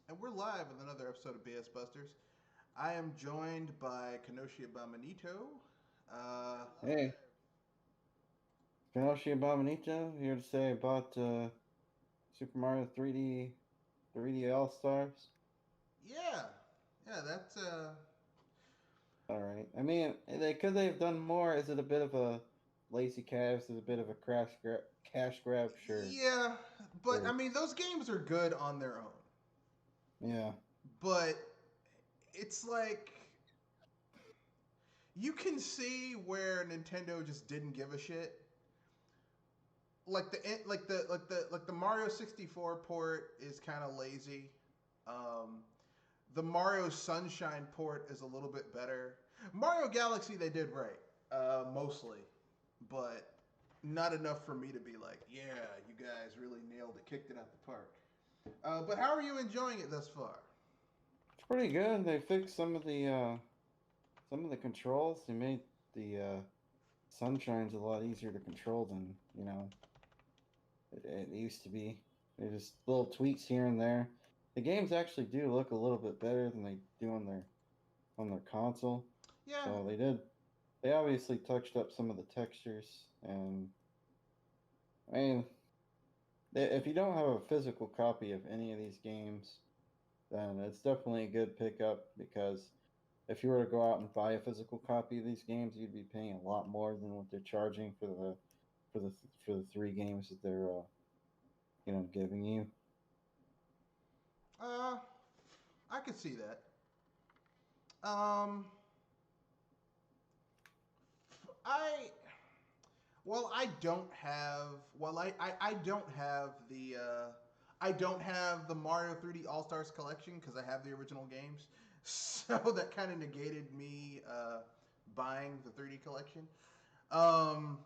And we're live with another episode of BS Busters. I am joined by Kenoshi Abominito. Hey, Kenoshi Abominito here to say about Super Mario 3D All Stars. Yeah, yeah, that's All right. I mean, could they have done more? Is it a bit of a lazy calves? Is it a bit of a cash grab? Sure, yeah, but I sure. mean those games are good on their own. Yeah, But it's like you can see where Nintendo just didn't give a shit. Like the Mario 64 port is kind of lazy. Um, the Mario Sunshine port is a little bit better. Mario Galaxy they did right, mostly, but not enough for me to be like, yeah, you guys really nailed it, kicked it out the park. But how are you enjoying it thus far? it's pretty good. They fixed some of the controls. They made the Sunshines a lot easier to control than it used to be. They're just little tweaks here and there. The games actually do look a little bit better than they do on their console. Yeah, So they did. They obviously touched up some of the textures, and I mean, if you don't have a physical copy of any of these games, then it's definitely a good pickup because if you were to go out and buy a physical copy of these games, you'd be paying a lot more than what they're charging for the three games that they're giving you. uh, I could see that. Um, I Well, I don't have. Well, I don't have the. I don't have the Mario 3D All Stars collection because I have the original games, so that kind of negated me buying the 3D collection. Um,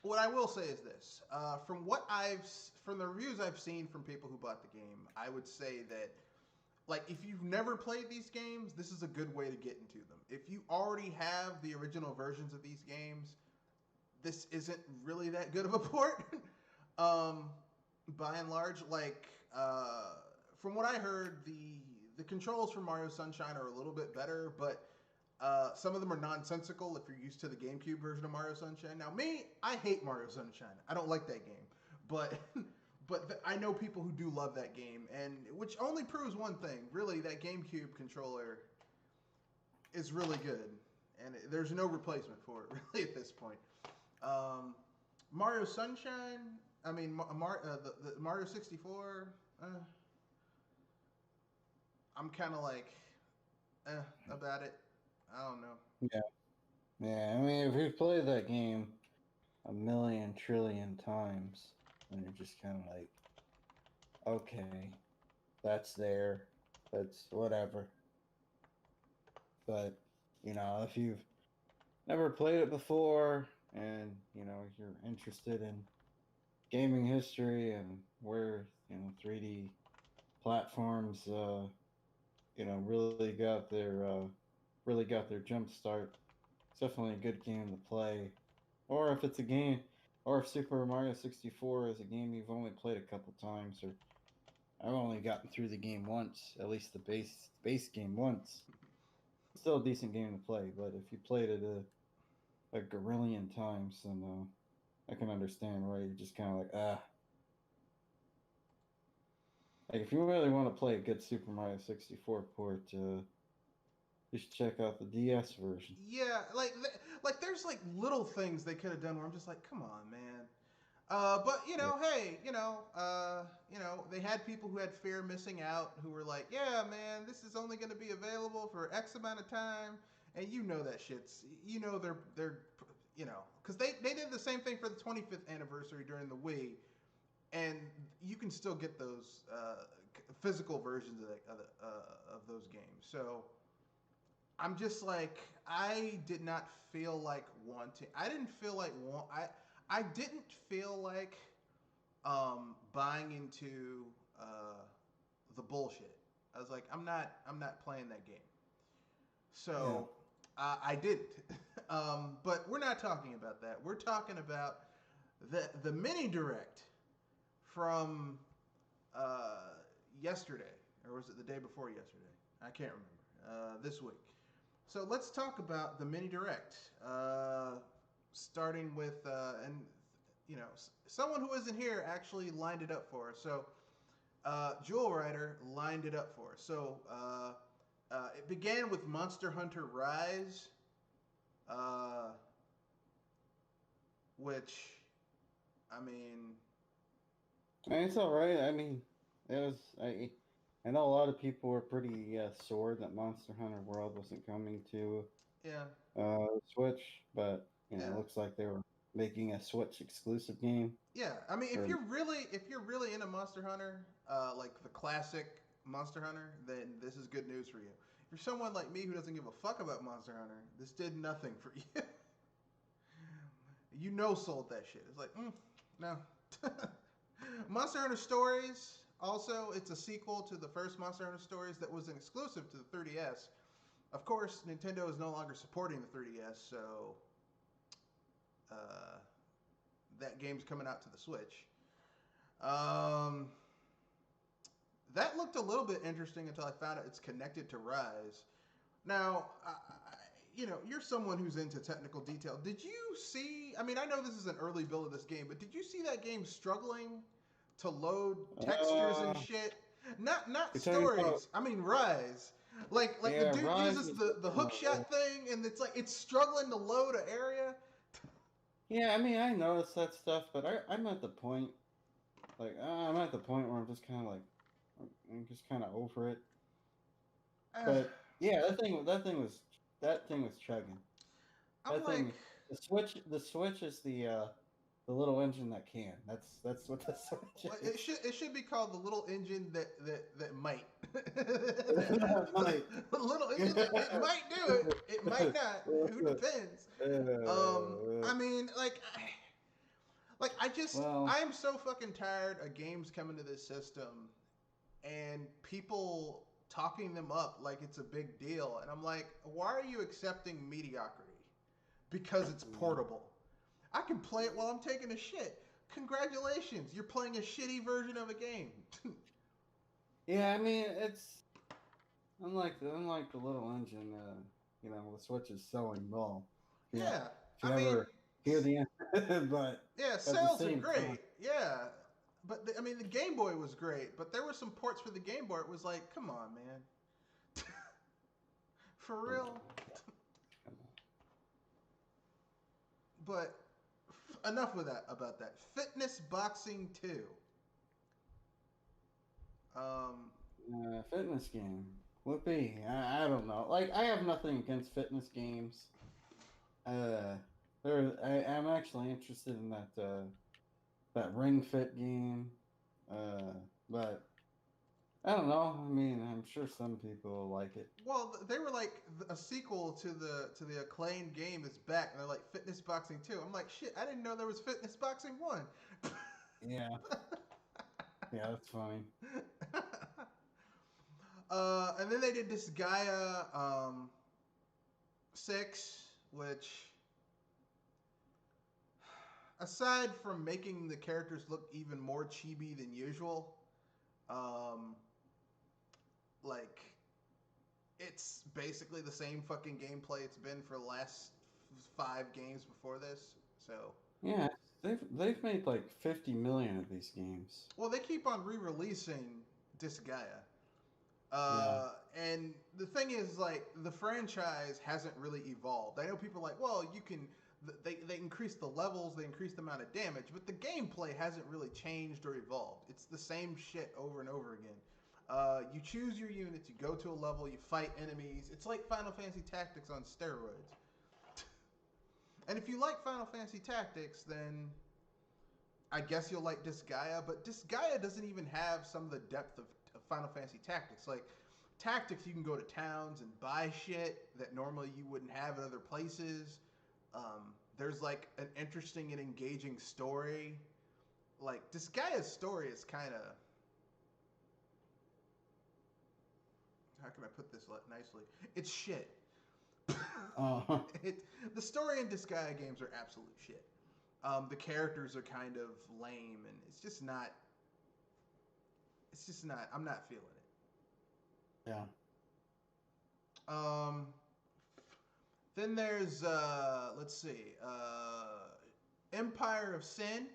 what I will say is this: from the reviews I've seen from people who bought the game, I would say that like if you've never played these games, this is a good way to get into them. If you already have the original versions of these games, this isn't really that good of a port. um, by and large, from what I heard, the controls for Mario Sunshine are a little bit better, but some of them are nonsensical if you're used to the GameCube version of Mario Sunshine. Now, me, I hate Mario Sunshine. I don't like that game, but I know people who do love that game, and which only proves one thing: really, that GameCube controller is really good, and there's no replacement for it really at this point. Um, Mario Sunshine. I mean, the Mario 64. I'm kind of like about it. I don't know. Yeah, yeah. I mean, if you've played that game a million trillion times, then you're just kind of like, okay, that's there, that's whatever. But if you've never played it before and you're interested in gaming history and where 3D platforms really got their jump start, it's definitely a good game to play. Or if it's a game, or if Super Mario 64 is a game you've only played a couple times, or I've only gotten through the game once, at least the base game once. It's still a decent game to play, but if you played it a gorillion times, then I can understand why you're just kind of like, ah. Like, if you really want to play a good Super Mario 64 port, you should check out the DS version. Yeah, like there's like little things they could have done where I'm just like, come on, man. But Yeah. hey, they had people who had fear of missing out who were like, yeah, man, this is only going to be available for X amount of time, and that shit's, they're, because they did the same thing for the 25th anniversary during the Wii, and you can still get those physical versions of those games. So I'm just like I did not feel like wanting. I didn't feel like want. I didn't feel like buying into the bullshit. I was like, I'm not playing that game. Yeah. So I didn't. But we're not talking about that. We're talking about the mini direct from yesterday, or was it the day before yesterday? I can't remember. This week. So let's talk about the mini direct. Starting with and someone who isn't here actually lined it up for us. So Jewel Rider lined it up for us. So it began with Monster Hunter Rise, which I mean, It's all right. I mean, it was. I know a lot of people were pretty sore that Monster Hunter World wasn't coming to yeah, Switch, but yeah. it looks like they were making a Switch exclusive game. Yeah, I mean, Or, if you're really into Monster Hunter, like the classic Monster Hunter, then this is good news for you. If you're someone like me who doesn't give a fuck about Monster Hunter, this did nothing for you. Sold that shit. It's like, no. Monster Hunter Stories. Also, it's a sequel to the first Monster Hunter Stories that was an exclusive to the 3DS. Of course, Nintendo is no longer supporting the 3DS, so that game's coming out to the Switch. That looked a little bit interesting until I found out it's connected to Rise. Now, you're someone who's into technical detail. Did you see? I mean, I know this is an early build of this game, but did you see that game struggling to load textures and shit? Not stories. I mean, Rise. Like the dude Rise uses the hook shot thing, and it's like it's struggling to load an area. Yeah, I mean, I noticed that stuff, but I'm at the point, I'm at the point where I'm just kind of like, I'm just kind of over it. But yeah, that thing was chugging. The Switch is the little engine that can. That's what the Switch is. It should be called the little engine that might. Might. The little engine it might do it. It might not. Who depends? I mean, I'm so fucking tired of games coming to this system and people talking them up like it's a big deal, and I'm like, why are you accepting mediocrity? Because it's portable. I can play it while I'm taking a shit. Congratulations, you're playing a shitty version of a game. Yeah, I mean, it's unlike the little engine. The Switch is selling well. Yeah, if you ever hear the end, but yeah, sales are great. Yeah, but the Game Boy was great, but there were some ports for the Game Boy. It was like, come on, man, for real. But enough with that about that. Fitness Boxing 2. Fitness game would be. I don't know. Like, I have nothing against fitness games. I'm actually interested in that Ring Fit game. But I don't know. I mean, I'm sure some people will like it. Well, they were like a sequel to the acclaimed game is back, and they're like Fitness Boxing 2. I'm like, shit, I didn't know there was Fitness Boxing 1. Yeah. Yeah, that's funny. And then they did this Gaia 6, which, aside from making the characters look even more chibi than usual, it's basically the same fucking gameplay it's been for the last 5 games before this. So yeah, they've made like 50 million of these games. Well, they keep on re-releasing Disgaea. And the thing is, like, the franchise hasn't really evolved. I know people are like, well, you can... They increase the levels, they increase the amount of damage, but the gameplay hasn't really changed or evolved. It's the same shit over and over again. You choose your units, you go to a level, you fight enemies. It's like Final Fantasy Tactics on steroids. And if you like Final Fantasy Tactics, then I guess you'll like Disgaea, but Disgaea doesn't even have some of the depth of Final Fantasy Tactics. Like, Tactics, you can go to towns and buy shit that normally you wouldn't have in other places. There's like an interesting and engaging story. Like, Disgaea's story is kind of... How can I put this nicely? It's shit. The story in Disgaea games are absolute shit. The characters are kind of lame, and it's just not it's just not. I'm not feeling Yeah. it. Then there's let's see, Empire of Sin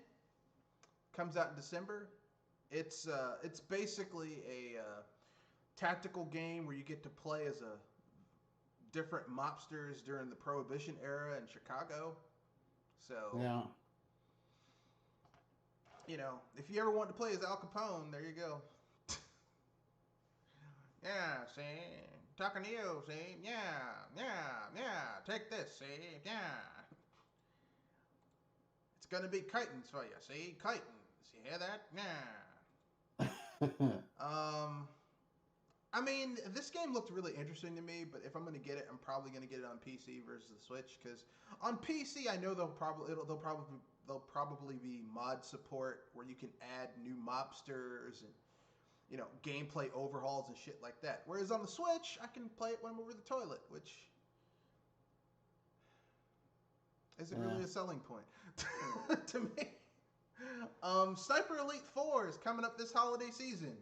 comes out in December. It's basically a tactical game where you get to play as a different mobsters during the Prohibition era in Chicago. So Yeah. you know, if you ever want to play as Al Capone, there you go. Yeah, see, talking to you, see, yeah, take this, see, yeah. It's gonna be chitons for you, see, chitons. You hear that? Yeah. I mean, this game looked really interesting to me, but if I'm gonna get it, I'm probably gonna get it on PC versus the Switch because on PC I know they'll probably be mod support where you can add new mobsters and you know gameplay overhauls and shit like that. Whereas on the Switch, I can play it when I'm over the toilet, which isn't really a selling point to me. Sniper Elite 4 is coming up this holiday season.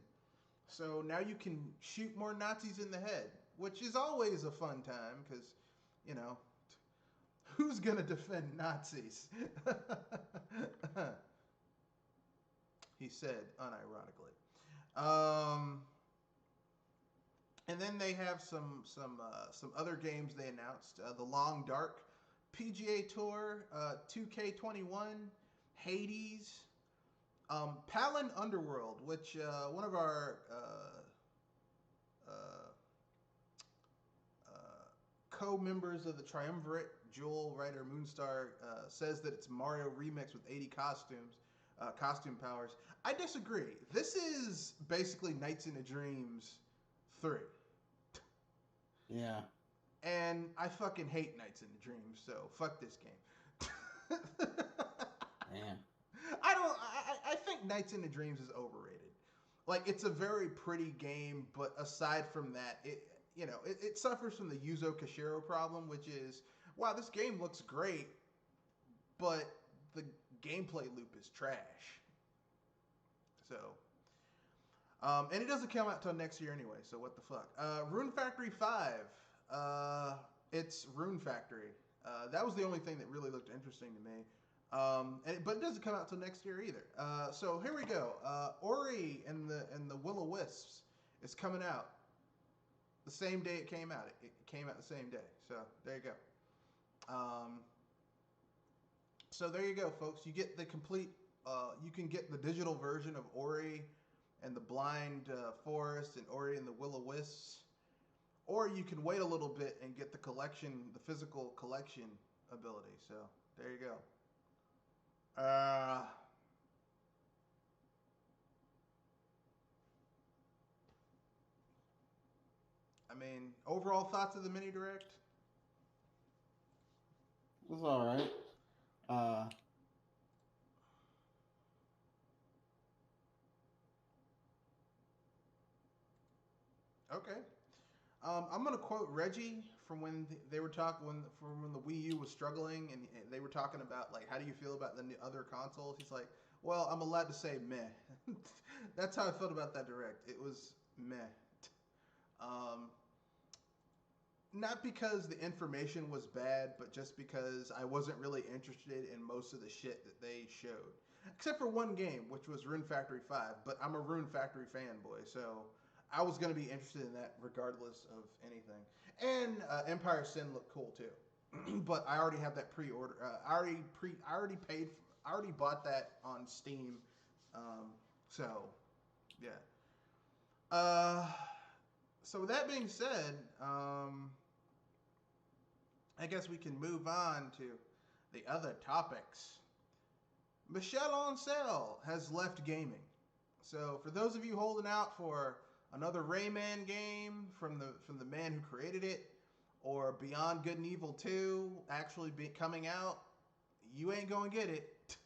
So now you can shoot more Nazis in the head, which is always a fun time because, you know, who's going to defend Nazis? He said unironically. And then they have some other games they announced. The Long Dark, PGA Tour, 2K21, Hades, Palin Underworld, which one of our co-members of the Triumvirate, Jewel Ryder Moonstar, says that it's Mario remix with 80 costume powers. I disagree. This is basically Nights into Dreams 3. Yeah. And I fucking hate Nights into Dreams, so fuck this game. Man. I think Nights into Dreams is overrated. Like, it's a very pretty game, but aside from that, it suffers from the Yuzo Koshiro problem, which is, wow, this game looks great, but the gameplay loop is trash. So, and it doesn't come out till next year anyway, so what the fuck. Rune Factory 5, it's Rune Factory. That was the only thing that really looked interesting to me. But it doesn't come out till next year either. So here we go. Ori and the Will-O-Wisps is coming out the same day it came out. It came out the same day. So there you go. So there you go, folks. You get the complete. You can get the digital version of Ori and the Blind Forest and Ori and the Will-O-Wisps, or you can wait a little bit and get the collection, the physical collection ability. So there you go. I mean, overall thoughts of the mini direct? It was all right. Okay. I'm gonna quote Reggie from when they were talking when the Wii U was struggling, and they were talking about like, how do you feel about the other consoles? He's like, well, I'm allowed to say meh. That's how I felt about that direct. It was meh. Not because the information was bad, but just because I wasn't really interested in most of the shit that they showed, except for one game, which was Rune Factory 5. But I'm a Rune Factory fanboy, so I was going to be interested in that regardless of anything. And Empire Sin looked cool too. But I already have that pre-order. I already bought that on Steam. So yeah. So with that being said, I guess we can move on to the other topics. Michel Ancel has left gaming. So for those of you holding out for another Rayman game from the man who created it, or Beyond Good and Evil 2 actually coming out, you ain't gonna get it.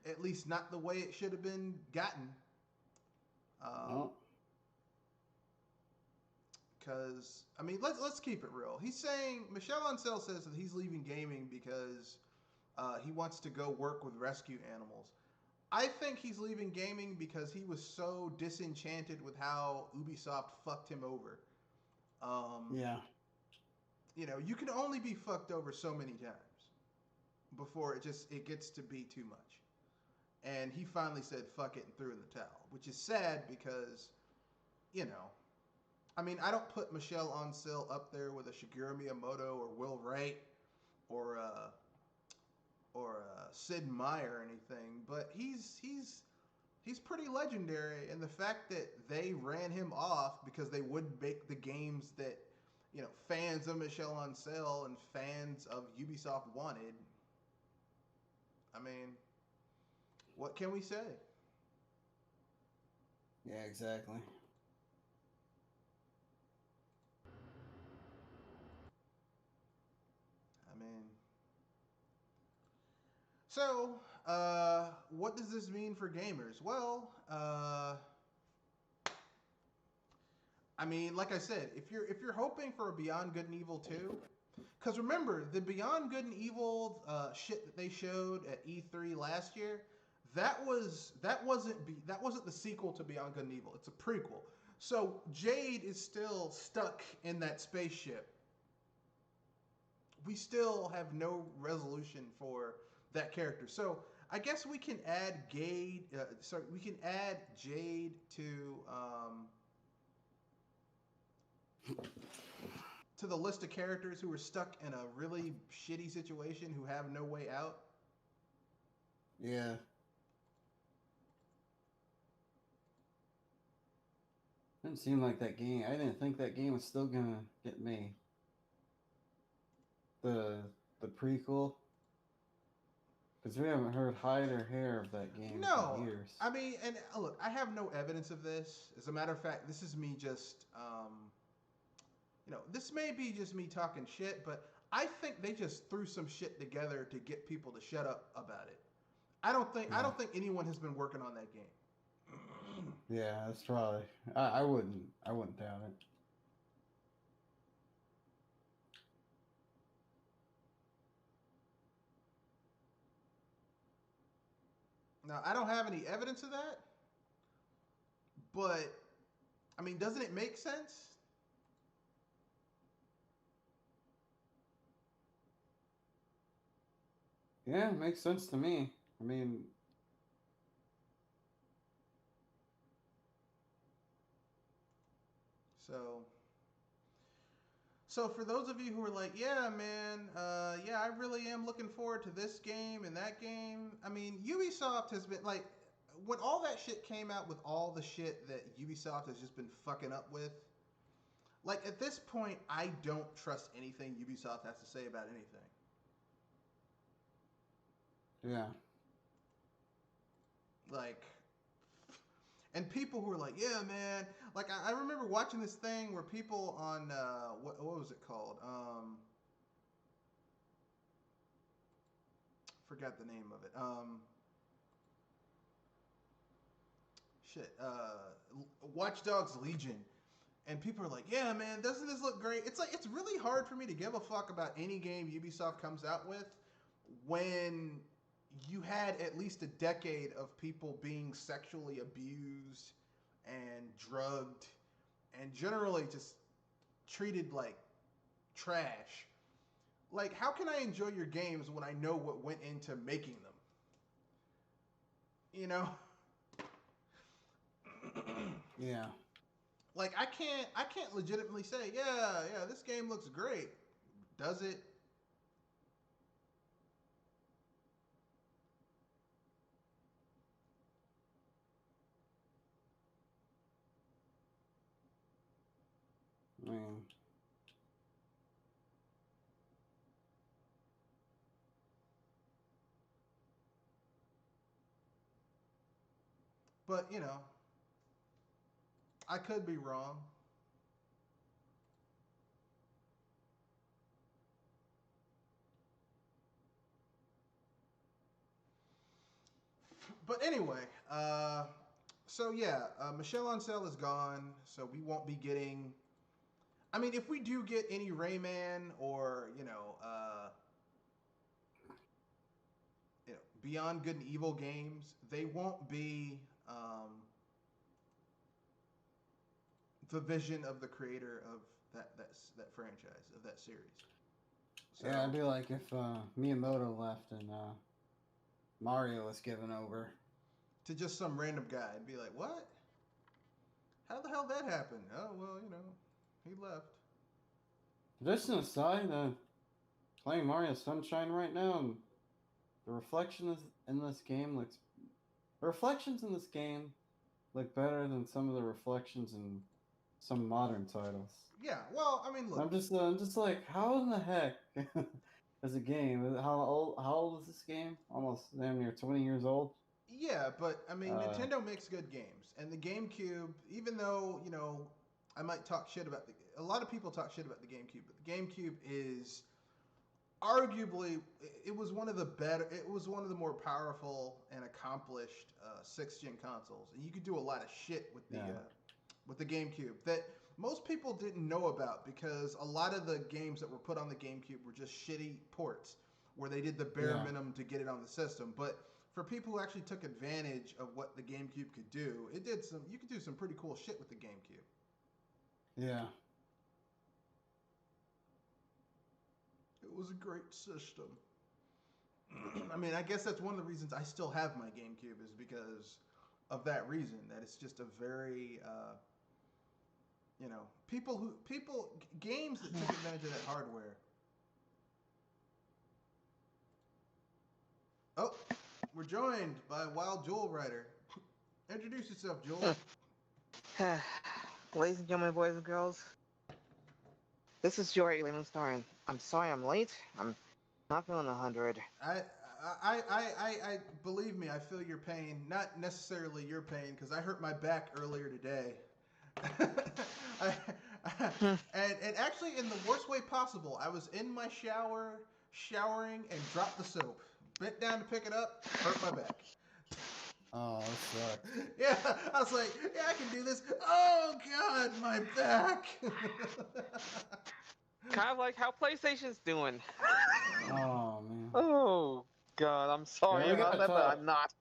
At least not the way it should have been gotten. No. Because I mean, let's keep it real. He's saying Michel Ancel says that he's leaving gaming because he wants to go work with rescue animals. I think he's leaving gaming because he was so disenchanted with how Ubisoft fucked him over. Um, Yeah. you know, you can only be fucked over so many times before it gets to be too much. And he finally said fuck it and threw in the towel, which is sad because, you know, I mean, I don't put Michelle Ancel up there with a Shigeru Miyamoto or Will Wright or Sid Meier or anything, but he's pretty legendary, and the fact that they ran him off because they wouldn't make the games that, you know, fans of Michel Ancel and fans of Ubisoft wanted. I mean, what can we say? Yeah, exactly. I mean, so what does this mean for gamers? Well, I mean, like I said, if you're hoping for a Beyond Good and Evil 2, because remember the Beyond Good and Evil shit that they showed at E3 last year, that wasn't the sequel to Beyond Good and Evil. It's a prequel. So Jade is still stuck in that spaceship. We still have no resolution for that character. So I guess we can add Jade. Sorry, we can add Jade to the list of characters who are stuck in a really shitty situation who have no way out. Yeah. Didn't seem like that game. I didn't think that game was still gonna get me. The the prequel, because we haven't heard hide or hair of that game No, in years. I mean, and look, I have no evidence of this. As a matter of fact, this is me just, this may be just me talking shit, but I think they just threw some shit together to get people to shut up about it. I don't think anyone has been working on that game. Yeah, that's probably. I wouldn't doubt it. Now, I don't have any evidence of that, but I mean, doesn't it make sense? Yeah, it makes sense to me. I mean, So, so for those of you who are like, yeah, man, yeah, I really am looking forward to this game and that game. I mean, Ubisoft has been like, when all that shit came out with all the shit that Ubisoft has just been fucking up with. Like at this point, I don't trust anything Ubisoft has to say about anything. yeah. Like, and people who are like, yeah, man. Like I remember watching this thing where people on what was it called? Forgot the name of it. Shit. Watch Dogs Legion. And people are like, yeah, man, doesn't this look great? It's like, it's really hard for me to give a fuck about any game Ubisoft comes out with when you had at least a decade of people being sexually abused and drugged and generally just treated like trash. Like, how can I enjoy your games when I know what went into making them? You know? Yeah. Like I can't legitimately say, yeah, this game looks great. Does it? I mean, But, I could be wrong. But anyway, so yeah, Michelle Ancel is gone, so we won't be getting. I mean, if we do get any Rayman or Beyond Good and Evil games, they won't be the vision of the creator of that franchise, of that series. So, Yeah, it'd be like if Miyamoto left and Mario was given over. to just some random guy and be like, what? How the hell that happened? Oh, well, he left. Just an aside, playing Mario Sunshine right now, and the reflections in this game look better than some of the reflections in some modern titles. Yeah, well, I mean, look. I'm just like, how in the heck is a game? How old is this game? Almost damn near 20 years old. Yeah, but I mean, Nintendo makes good games, and the GameCube, even though I might talk shit about a lot of people talk shit about the GameCube, but the GameCube is arguably it was one of the more powerful and accomplished 6th-gen consoles, and you could do a lot of shit with the GameCube that most people didn't know about, because a lot of the games that were put on the GameCube were just shitty ports where they did the bare minimum to get it on the system. But for people who actually took advantage of what the GameCube could do, you could do some pretty cool shit with the GameCube. Yeah. It was a great system. I mean, I guess that's one of the reasons I still have my GameCube, is because of that reason, that it's just a very games that took advantage of that hardware. Oh, we're joined by Wild Jewel Rider. Introduce yourself, Jewel. Ladies and gentlemen, boys and girls, this is Jory Lemonstar. I'm sorry I'm late. I'm not feeling 100. I believe me, I feel your pain. Not necessarily your pain, because I hurt my back earlier today. And actually, in the worst way possible, I was in my shower, showering, and dropped the soap. Bent down to pick it up, hurt my back. Oh, that sucks. Yeah, I was like, yeah, I can do this. Oh, God, my back. Kind of like how PlayStation's doing. Oh, man. Oh, God, I'm sorry about that, but I'm not.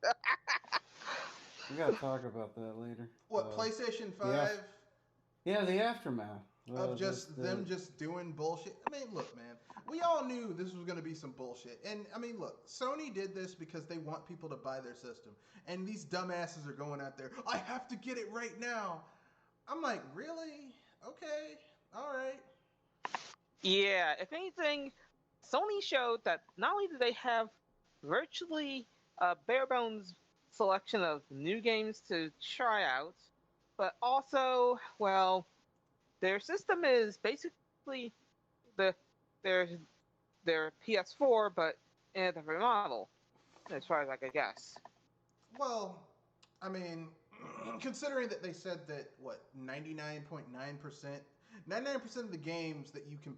We gotta talk about that later. What, PlayStation 5? Yeah, the aftermath. Of them just doing bullshit. I mean, look, man. We all knew this was going to be some bullshit. And, I mean, look. Sony did this because they want people to buy their system. And these dumbasses are going out there, I have to get it right now. I'm like, really? Okay. All right. Yeah, if anything, Sony showed that not only do they have virtually a bare bones selection of new games to try out, but also, well, their system is basically their PS4, but in a different model, as far as I could guess. Well, I mean, considering that they said that 99.9% of the games that you can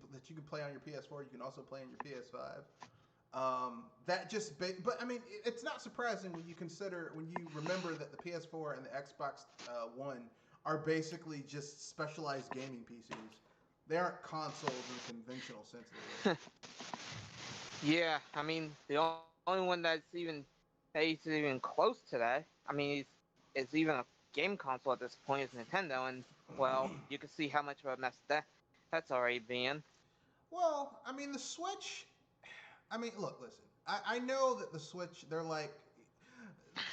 play on your PS4, you can also play on your PS5. But I mean, it's not surprising when you remember that the PS4 and the Xbox One are basically just specialized gaming PCs. They aren't consoles in the conventional sense of it. Yeah, I mean, the only one that's even close to that, I mean, is even a game console at this point is Nintendo, and, well, you can see how much of a mess that's already been. Well, I mean, the Switch, I mean, look, listen, I know that the Switch, the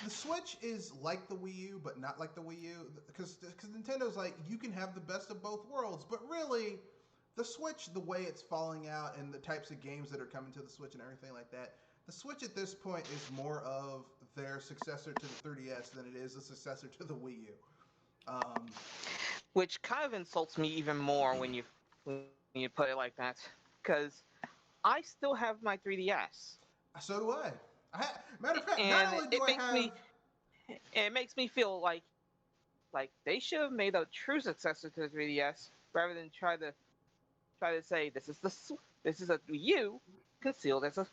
Switch is like the Wii U, but not like the Wii U, because Nintendo's like, you can have the best of both worlds, but really, the Switch, the way it's falling out and the types of games that are coming to the Switch and everything like that, the Switch at this point is more of their successor to the 3DS than it is a successor to the Wii U. Which kind of insults me even more when you put it like that, because I still have my 3DS. So do I. Matter of fact, and not only do I have... it makes me feel like they should have made a true successor to the 3DS rather than try to say this is a Wii U concealed as a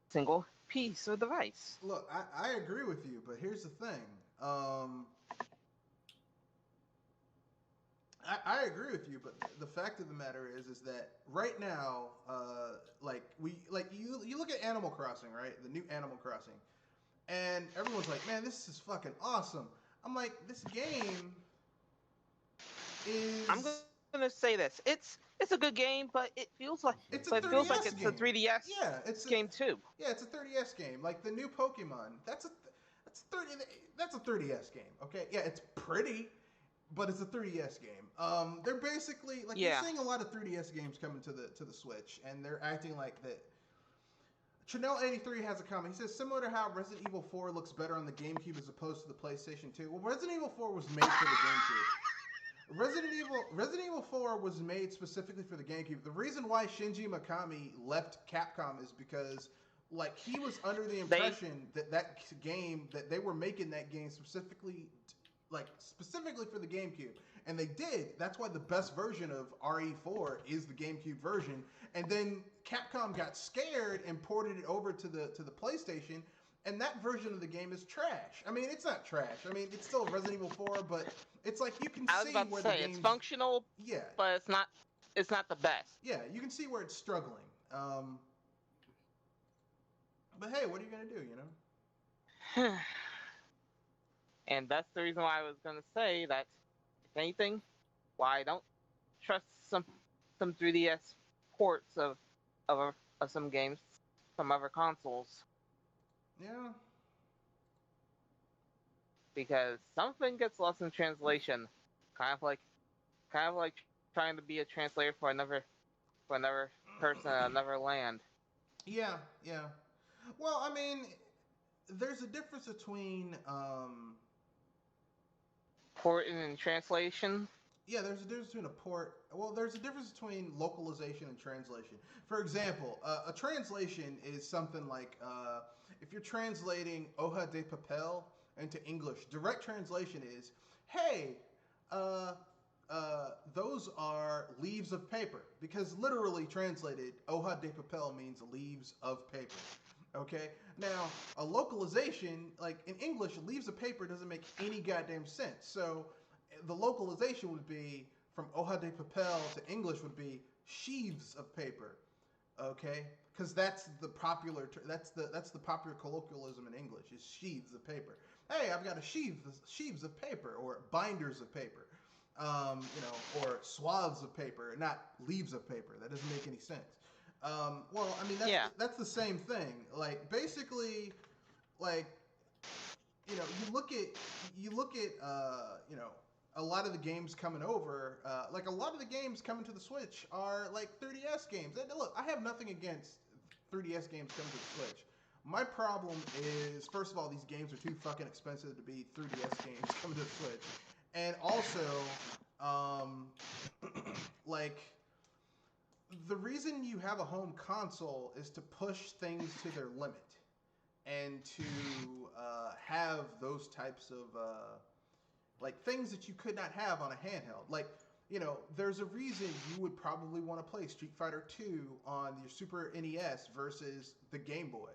single piece of device. Look, I agree with you, but here's the thing. I agree with you, but the fact of the matter is that right now, you look at Animal Crossing, right? The new Animal Crossing, and everyone's like, "Man, this is fucking awesome." I'm like, this game I'm is gonna say this. It's a good game, it's a but it feels like 30s it's a game. 3DS Yeah, game too. it's a 30s game. Like the new Pokemon, that's 30 that's a 30s game. Okay, yeah, it's pretty, but it's a 3DS game. They're basically like you're Yeah, seeing a lot of 3DS games coming to the Switch, and they're acting like that. Chanel83 has a comment. He says, similar to how Resident Evil 4 looks better on the GameCube as opposed to the PlayStation 2. Well, Resident Evil 4 was made for the GameCube. Resident Evil 4 was made specifically for the GameCube. The reason why Shinji Mikami left Capcom is because like he was under the they impression that they were making that game specifically for the GameCube. And they did. That's why the best version of RE4 is the GameCube version. And then Capcom got scared and ported it over to the PlayStation, and that version of the game is trash. I mean, it's not trash. I mean, it's still Resident Evil 4, but it's like you can I was see about to where say the it's game's functional, yeah, but it's not the best. yeah, you can see where it's struggling. But hey, what are you gonna do? You know? And that's the reason why I was gonna say that if anything, why I don't trust some 3DS ports of some games from other consoles, Yeah, because something gets lost in translation, kind of like kind of like trying to be a translator for another person in another land. yeah, yeah. Well, I mean, there's a difference between Port and translation. yeah, there's a difference between a port. Well, there's a difference between localization and translation. For example, a translation is something like if you're translating hoja de papel into English, direct translation is, hey, uh, those are leaves of paper. Because literally translated, hoja de papel means leaves of paper. Okay? Now, a localization, like in English, leaves of paper doesn't make any goddamn sense. So the localization would be from hoja de papel to English would be sheaves of paper. Okay? Because that's the popular that's the popular colloquialism in English is sheaves of paper. Hey, I've got a sheaves of paper or binders of paper. Or swaths of paper, not leaves of paper. That doesn't make any sense. Well, I mean Yeah, that's the same thing. Like basically, like you look at a lot of the games coming over. Like a lot of the games coming to the Switch are like 3DS games. And look, I have nothing against 3DS games coming to the Switch. My problem is, first of all, these games are too fucking expensive to be 3DS games coming to the Switch, and also, like the reason you have a home console is to push things to their limit and to have those types of like things that you could not have on a handheld. Like, there's a reason you would probably want to play Street Fighter 2 on your Super NES versus the Game Boy.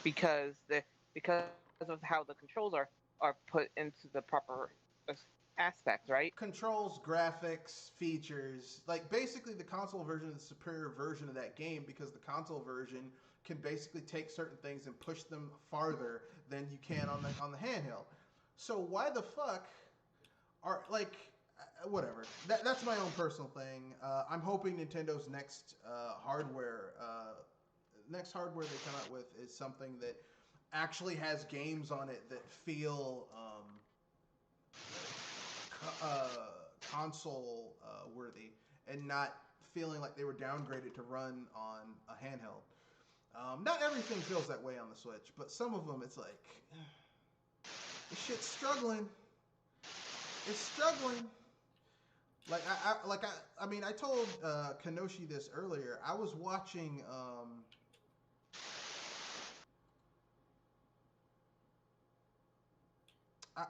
because because of how the controls are put into the proper aspects, right? Controls, graphics, features, like basically the console version is the superior version of that game because the console version can basically take certain things and push them farther than you can on the handheld. So why the fuck are like whatever? That's my own personal thing. I'm hoping Nintendo's next hardware they come out with is something that actually has games on it that feel console worthy and not feeling like they were downgraded to run on a handheld. Not everything feels that way on the Switch, but some of them it's like this shit's struggling. It's struggling. I mean, I told Kanoshi this earlier. I was watching.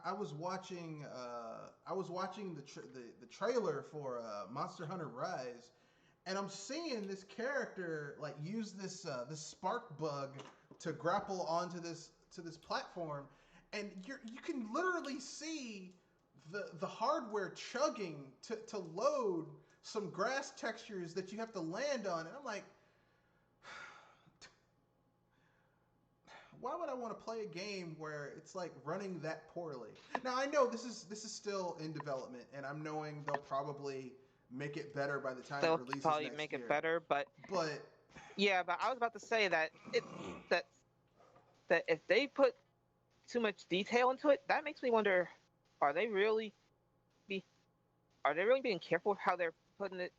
I was watching. I was watching the trailer for Monster Hunter Rise, and I'm seeing this character like use this spark bug to grapple onto this platform, and you can literally see the hardware chugging to load some grass textures that you have to land on, and I'm like, why would I want to play a game where it's like running that poorly? Now I know this is still in development, and I'm knowing they'll probably make it better by the time They'll it releases probably next make year. it better, but But yeah, but I was about to say that that that if they put too much detail into it, that makes me wonder: are they really be are they really being careful with how they're putting it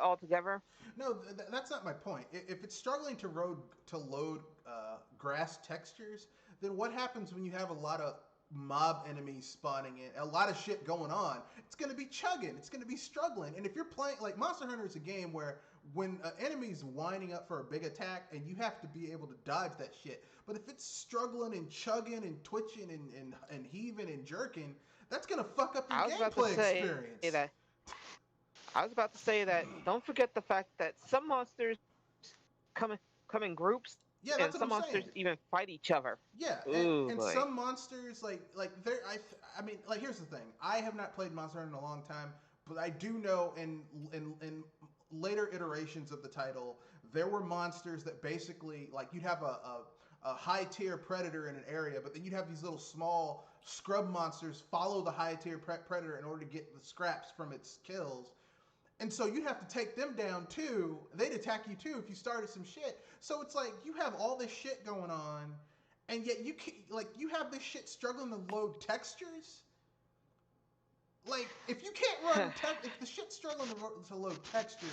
all together? no, that's not my point. If it's struggling to load grass textures, then what happens when you have a lot of mob enemies spawning in, a lot of shit going on? It's going to be chugging. It's going to be struggling. And if you're playing like Monster Hunter is a game where when an enemy's winding up for a big attack, and you have to be able to dodge that shit. But if it's struggling and chugging and twitching and heaving and jerking, that's going to fuck up your gameplay experience. That I was about to say that. Don't forget the fact that some monsters come come in groups, Yeah, and that's what some I'm monsters saying. even fight each other. Yeah, Ooh, and boy. some monsters like there. I mean, like here's the thing. I have not played Monster Hunter in a long time, but I do know in later iterations of the title, there were monsters that basically like you'd have a high tier predator in an area, but then you'd have these little small scrub monsters follow the high tier predator in order to get the scraps from its kills. And so you'd have to take them down too. They'd attack you too if you started some shit. So it's like you have all this shit going on, and yet you have this shit struggling to load textures. Like if you can't run if the shit's struggling to load textures,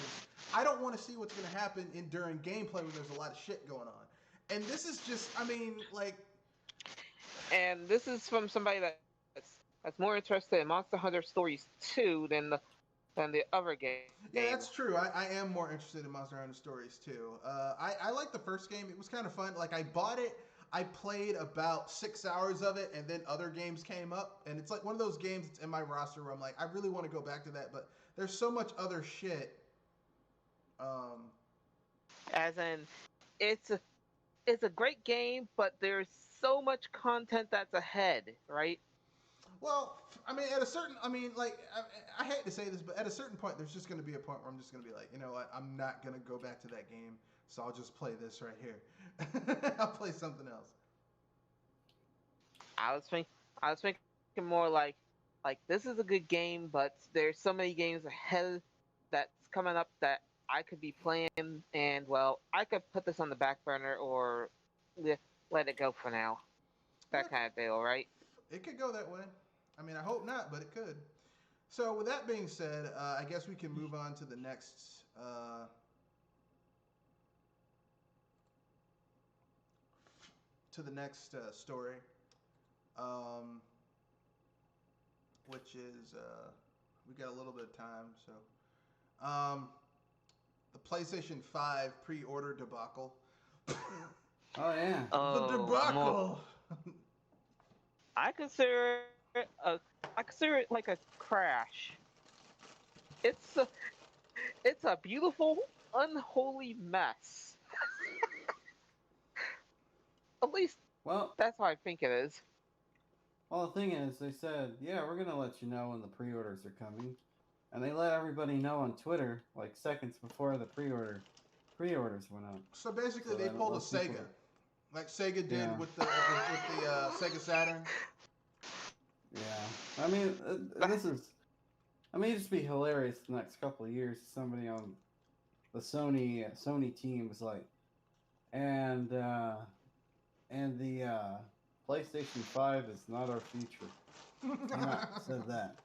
I don't want to see what's going to happen during gameplay when there's a lot of shit going on. And this is just, I mean, like. And this is from somebody that's more interested in Monster Hunter Stories 2 than the other game. Yeah, that's true. I am more interested in Monster Hunter Stories too. I like the first game. It was kind of fun. Like I bought it. I played about 6 hours of it, and then other games came up. And it's like one of those games that's in my roster where I'm like, I really want to go back to that, but there's so much other shit. As in, it's a great game, but there's so much content that's ahead, right? Well, I mean, I hate to say this, but at a certain point, there's just going to be a point where I'm just going to be like, you know what, I'm not going to go back to that game, so I'll just play this right here. I'll play something else. I was thinking more like this is a good game, but there's so many games ahead that's coming up that I could be playing, and well, I could put this on the back burner or let it go for now. That kind of deal, right? It could go that way. I mean, I hope not, but it could. So, with that being said, I guess we can move on to the next. Story, which is we got a little bit of time, so the PlayStation 5 pre-order debacle. Oh yeah. The debacle. I consider it like a crash. It's a beautiful, unholy mess. At least, well, that's how I think it is. Well, the thing is, they said, yeah, we're going to let you know when the pre-orders are coming. And they let everybody know on Twitter, like seconds before the pre-orders went up. So basically, they pulled a Sega. Like Sega did with the Sega Saturn. Yeah. I mean, it'd just be hilarious the next couple of years. Somebody on the Sony team was like, and the PlayStation 5 is not our future. Said that.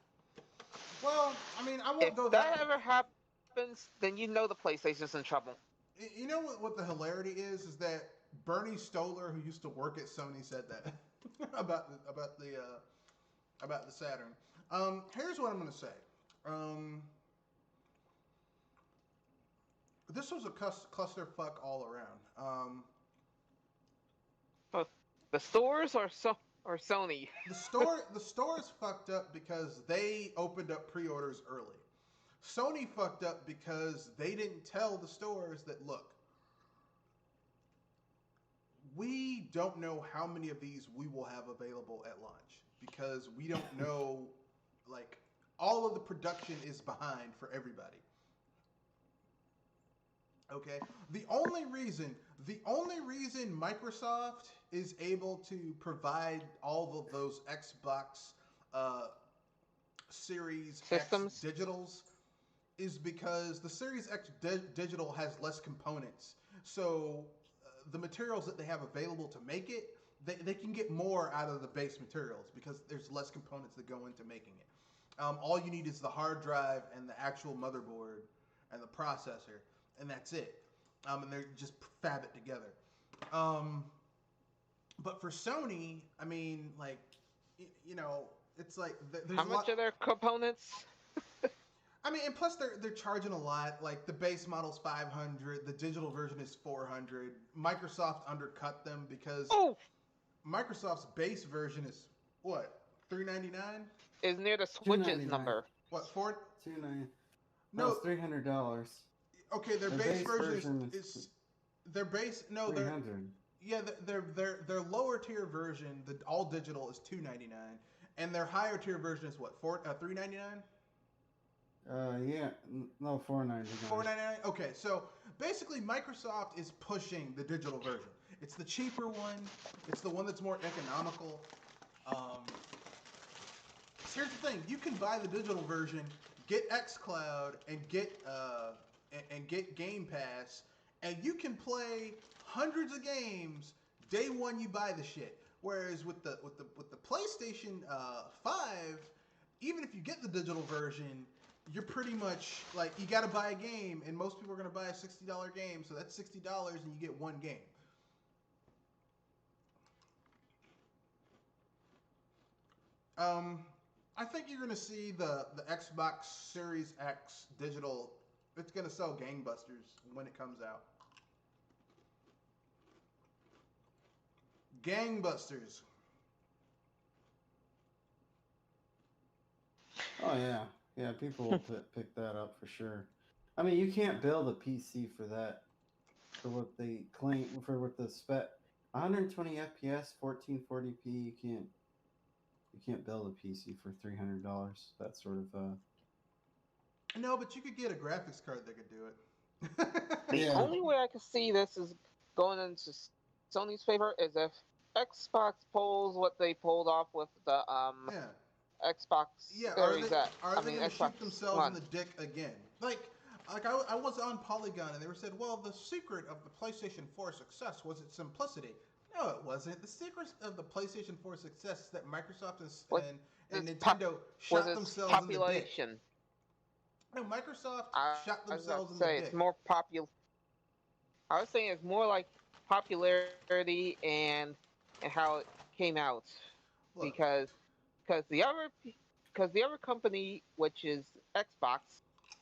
Well, I mean, I won't go that. If that ever happens, then you know the PlayStation's in trouble. You know what the hilarity is that Bernie Stoller, who used to work at Sony, said that about the Saturn. Here's what I'm going to say. This was a clusterfuck all around. The stores or Sony? The stores fucked up because they opened up pre-orders early. Sony fucked up because they didn't tell the stores that, look, we don't know how many of these we will have available at launch because we don't know like all of the production is behind for everybody. Okay, the only reason Microsoft is able to provide all of those Xbox uh, Series X Systems. digitals is because the Series X digital has less components. So the materials that they have available to make it, they can get more out of the base materials because there's less components that go into making it. All you need is the hard drive and the actual motherboard and the processor, and that's it. And they just fab it together. Um, but for Sony, I mean, like, you know, it's like there's How a much lot. are their components? I mean, and plus they're charging a lot. Like the base model's 500, the digital version is 400. Microsoft undercut them because Oh, Microsoft's base version is what, 399? is near the Two Switch's ninety nine. What, number. four? 290. No, No, it's $300. okay, their The base base version version is their base. No, their 300. yeah, their lower tier version, the all digital, is 299, and their higher tier version is what, 399? Yeah, no, 499. 499. Okay, so basically Microsoft is pushing the digital version. It's the cheaper one. It's the one that's more economical. Um, Here's the thing: you can buy the digital version, get XCloud, and get Game Pass, and you can play hundreds of games day one you buy the shit. Whereas with the PlayStation 5, even if you get the digital version, you're pretty much like you got to buy a game, and most people are going to buy a $60 game, so that's $60 and you get one game. Um, I think you're gonna see the Xbox Series X digital. It's gonna sell gangbusters when it comes out. Gangbusters. Oh yeah, yeah. People will pick that up for sure. I mean, you can't build a PC for that. For what they claim, for what the spec, 120 FPS, 1440p. You can't build a PC for $300. That sort of No, but you could get a graphics card that could do it. The Yeah. only way I can see this is going into Sony's favor is if Xbox pulls what they pulled off with the Yeah. Xbox Yeah, Series X. are I they mean going to shoot Xbox themselves One. in the dick again? Like I was on Polygon and they were said, well, the secret of the PlayStation 4 success was its simplicity. No, it wasn't. The secret of the PlayStation 4 success is that Microsoft Was and its Nintendo was shot its themselves in the dick. population. No, Microsoft shot I was about themselves to in the say dick. it's more popular. I was saying it's more like popularity and how it came out Look, because because the other because the other company, which is Xbox,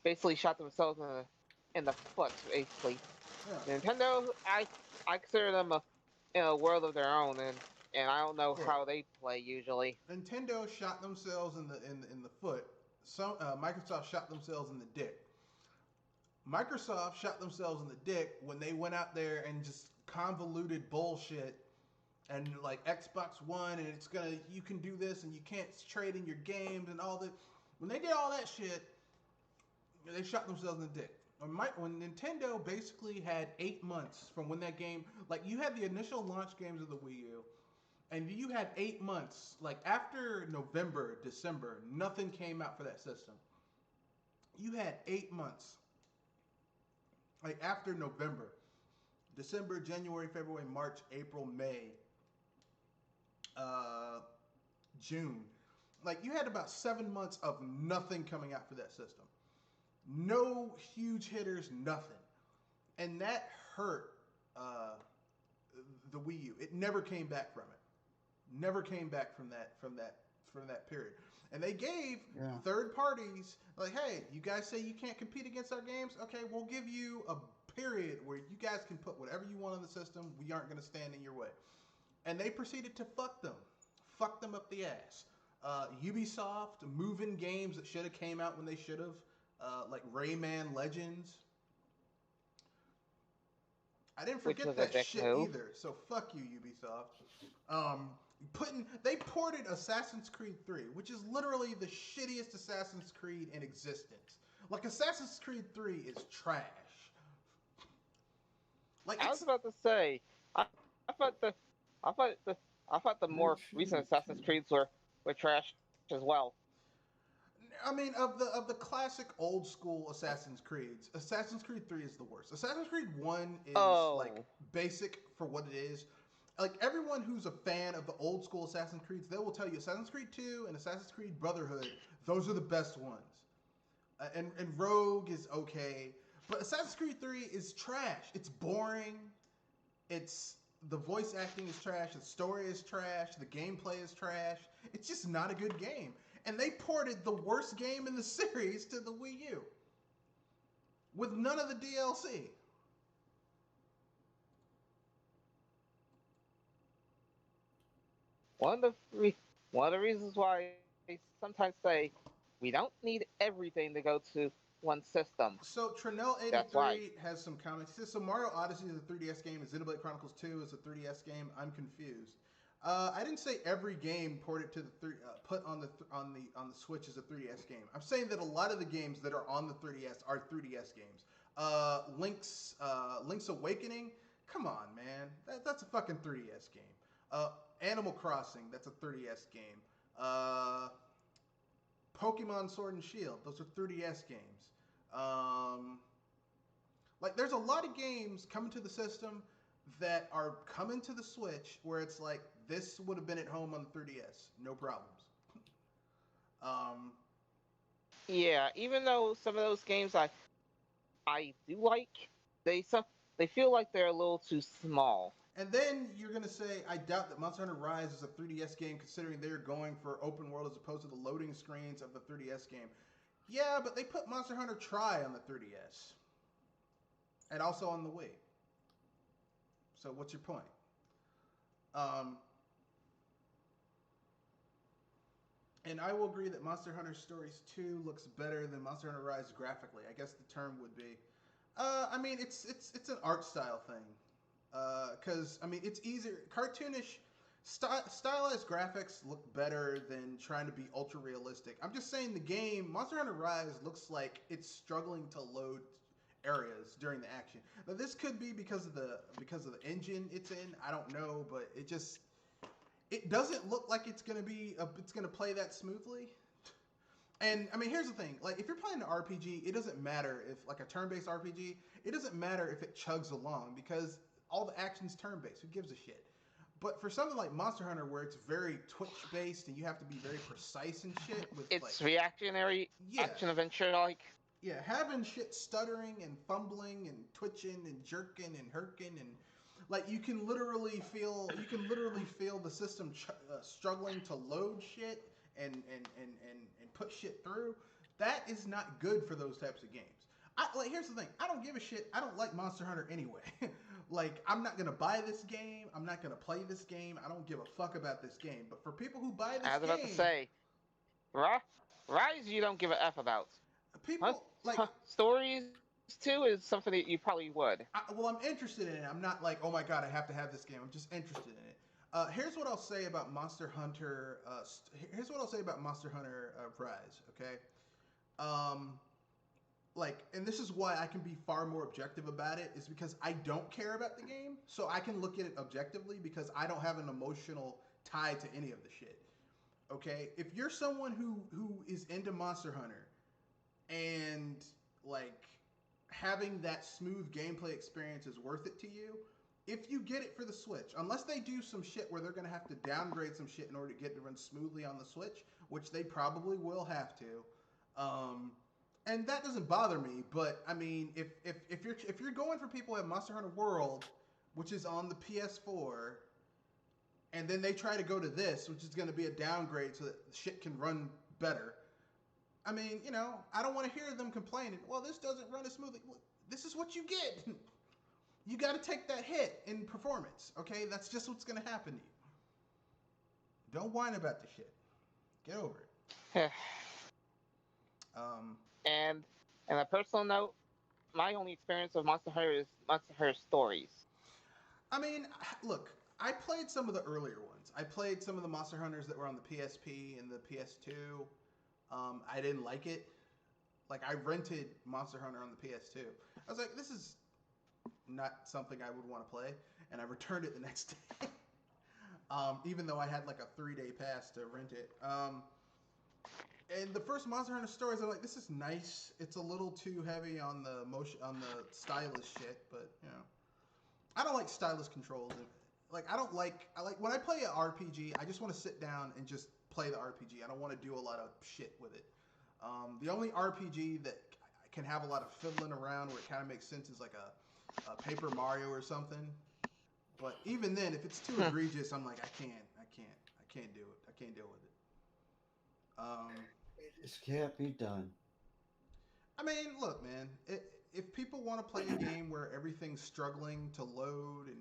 basically shot themselves in the foot. Basically, yeah, Nintendo, I consider them in a world of their own, and I don't know look. how they play usually. Nintendo shot themselves in the foot. Microsoft shot themselves in the dick. Microsoft shot themselves in the dick when they went out there and just convoluted bullshit and like Xbox One and you can do this and you can't trade in your games and all that. When they did all that shit, they shot themselves in the dick. When Nintendo basically had 8 months from when that game, like you had the initial launch games of the Wii U, and you had 8 months, like after November, December, nothing came out for that system. You had 8 months, like after November, December, January, February, March, April, May, June. Like you had about 7 months of nothing coming out for that system. No huge hitters, nothing, and that hurt the Wii U. It never came back from it. Never came back from that period. And they gave third parties like, hey, you guys say you can't compete against our games. Okay, we'll give you a period where you guys can put whatever you want on the system. We aren't going to stand in your way. And they proceeded to fuck them up the ass. Ubisoft moving games that should have came out when they should have. Like Rayman Legends. I didn't Which forget was a that dick shit move. either. So fuck you, Ubisoft. They ported Assassin's Creed 3, which is literally the shittiest Assassin's Creed in existence. Like, Assassin's Creed 3 is trash. Like, I was it's about to say, I, I thought the, I thought the, I thought the more recent Assassin's Creeds were trash as well. I mean, of the classic old school Assassin's Creeds, Assassin's Creed 3 is the worst. Assassin's Creed 1 is like Oh, basic for what it is. Like everyone who's a fan of the old school Assassin's Creeds, they will tell you Assassin's Creed 2 and Assassin's Creed Brotherhood, those are the best ones. And Rogue is okay, but Assassin's Creed 3 is trash. It's boring. It's the voice acting is trash, the story is trash, the gameplay is trash. It's just not a good game. And they ported the worst game in the series to the Wii U with none of the DLC. one of the one of the reasons why I sometimes say we don't need everything to go to one system. So That's why. Trenell83 has some comments. He says, so Mario Odyssey is a 3DS game, and Xenoblade Chronicles 2 is a 3DS game. I'm confused. I didn't say every game ported to the put on the Switch is a 3DS game. I'm saying that a lot of the games that are on the 3DS are 3DS games. Link's Awakening, come on, man, that's a fucking 3DS game. Animal Crossing, that's a 3DS game. Pokemon Sword and Shield, those are 3DS games. Like there's a lot of games coming to the system that are coming to the Switch where it's like this would have been at home on the 3DS, no problems. Um, Yeah, even though some of those games I do like, they feel like they're a little too small. and then you're gonna say, I doubt that Monster Hunter Rise is a 3DS game, considering they're going for open world as opposed to the loading screens of the 3DS game. Yeah, but they put Monster Hunter Tri on the 3DS, and also on the Wii. So what's your point? Um, and I will agree that Monster Hunter Stories 2 looks better than Monster Hunter Rise graphically. I guess the term would be. I mean, it's an art style thing. Because I mean, it's easier. Cartoonish, stylized graphics look better than trying to be ultra realistic. I'm just saying the game Monster Hunter Rise looks like it's struggling to load areas during the action. Now this could be because of the engine it's in. I don't know, but it doesn't look like it's gonna play that smoothly. And I mean, here's the thing: like, if you're playing an RPG, it doesn't matter if like a turn-based RPG. It doesn't matter if it chugs along because all the action's turn-based. Who gives a shit? But for something like Monster Hunter, where it's very twitch-based and you have to be very precise and shit with It's like, reactionary yeah, action adventure like. yeah, having shit stuttering and fumbling and twitching and jerking and herking and like you can literally feel the system struggling to load shit and put shit through. That is not good for those types of games. Here's the thing. I don't give a shit. I don't like Monster Hunter anyway. Like, I'm not gonna buy this game. I'm not gonna play this game. I don't give a fuck about this game. But for people who buy this I was about to game, say, Rise you don't give a f about. people like Stories too is something that you probably would. well, I'm interested in it. I'm not like, oh my god, I have to have this game. I'm just interested in it. Here's what I'll say about Monster Hunter. Here's what I'll say about Monster Hunter Rise. Okay, like, and this is why I can be far more objective about it. Is because I don't care about the game, so I can look at it objectively because I don't have an emotional tie to any of the shit. Okay, if you're someone who is into Monster Hunter and like having that smooth gameplay experience is worth it to you, if you get it for the Switch, unless they do some shit where they're going to have to downgrade some shit in order to get it to run smoothly on the Switch, which they probably will have to. And that doesn't bother me, but I mean, if you're going for people who have Monster Hunter World, which is on the PS4, and then they try to go to this, which is going to be a downgrade so that shit can run better. I mean, you know, I don't want to hear them complaining. Well, this doesn't run as smoothly. Well, this is what you get. You got to take that hit in performance, okay? That's just what's going to happen to you. Don't whine about the shit. Get over it. And on a personal note, my only experience of Monster Hunter is Monster Hunter Stories. I mean, look, I played some of the earlier ones. I played some of the Monster Hunters that were on the PSP and the PS2. I didn't like it. Like, I rented Monster Hunter on the PS2. I was like, this is not something I would want to play, and I returned it the next day. Even though I had like a 3-day pass to rent it. And the first Monster Hunter stories, I'm like, this is nice. It's a little too heavy on the stylus shit, but you know, I don't like stylus controls. Like, I like when I play an RPG, I just want to sit down and just play the RPG. I don't want to do a lot of shit with it. The only RPG that can have a lot of fiddling around where it kind of makes sense is like a Paper Mario or something. But even then, if it's too egregious, I'm like, I can't do it. I can't deal with it. It just can't be done. I mean, look, man. If people want to play a game where everything's struggling to load and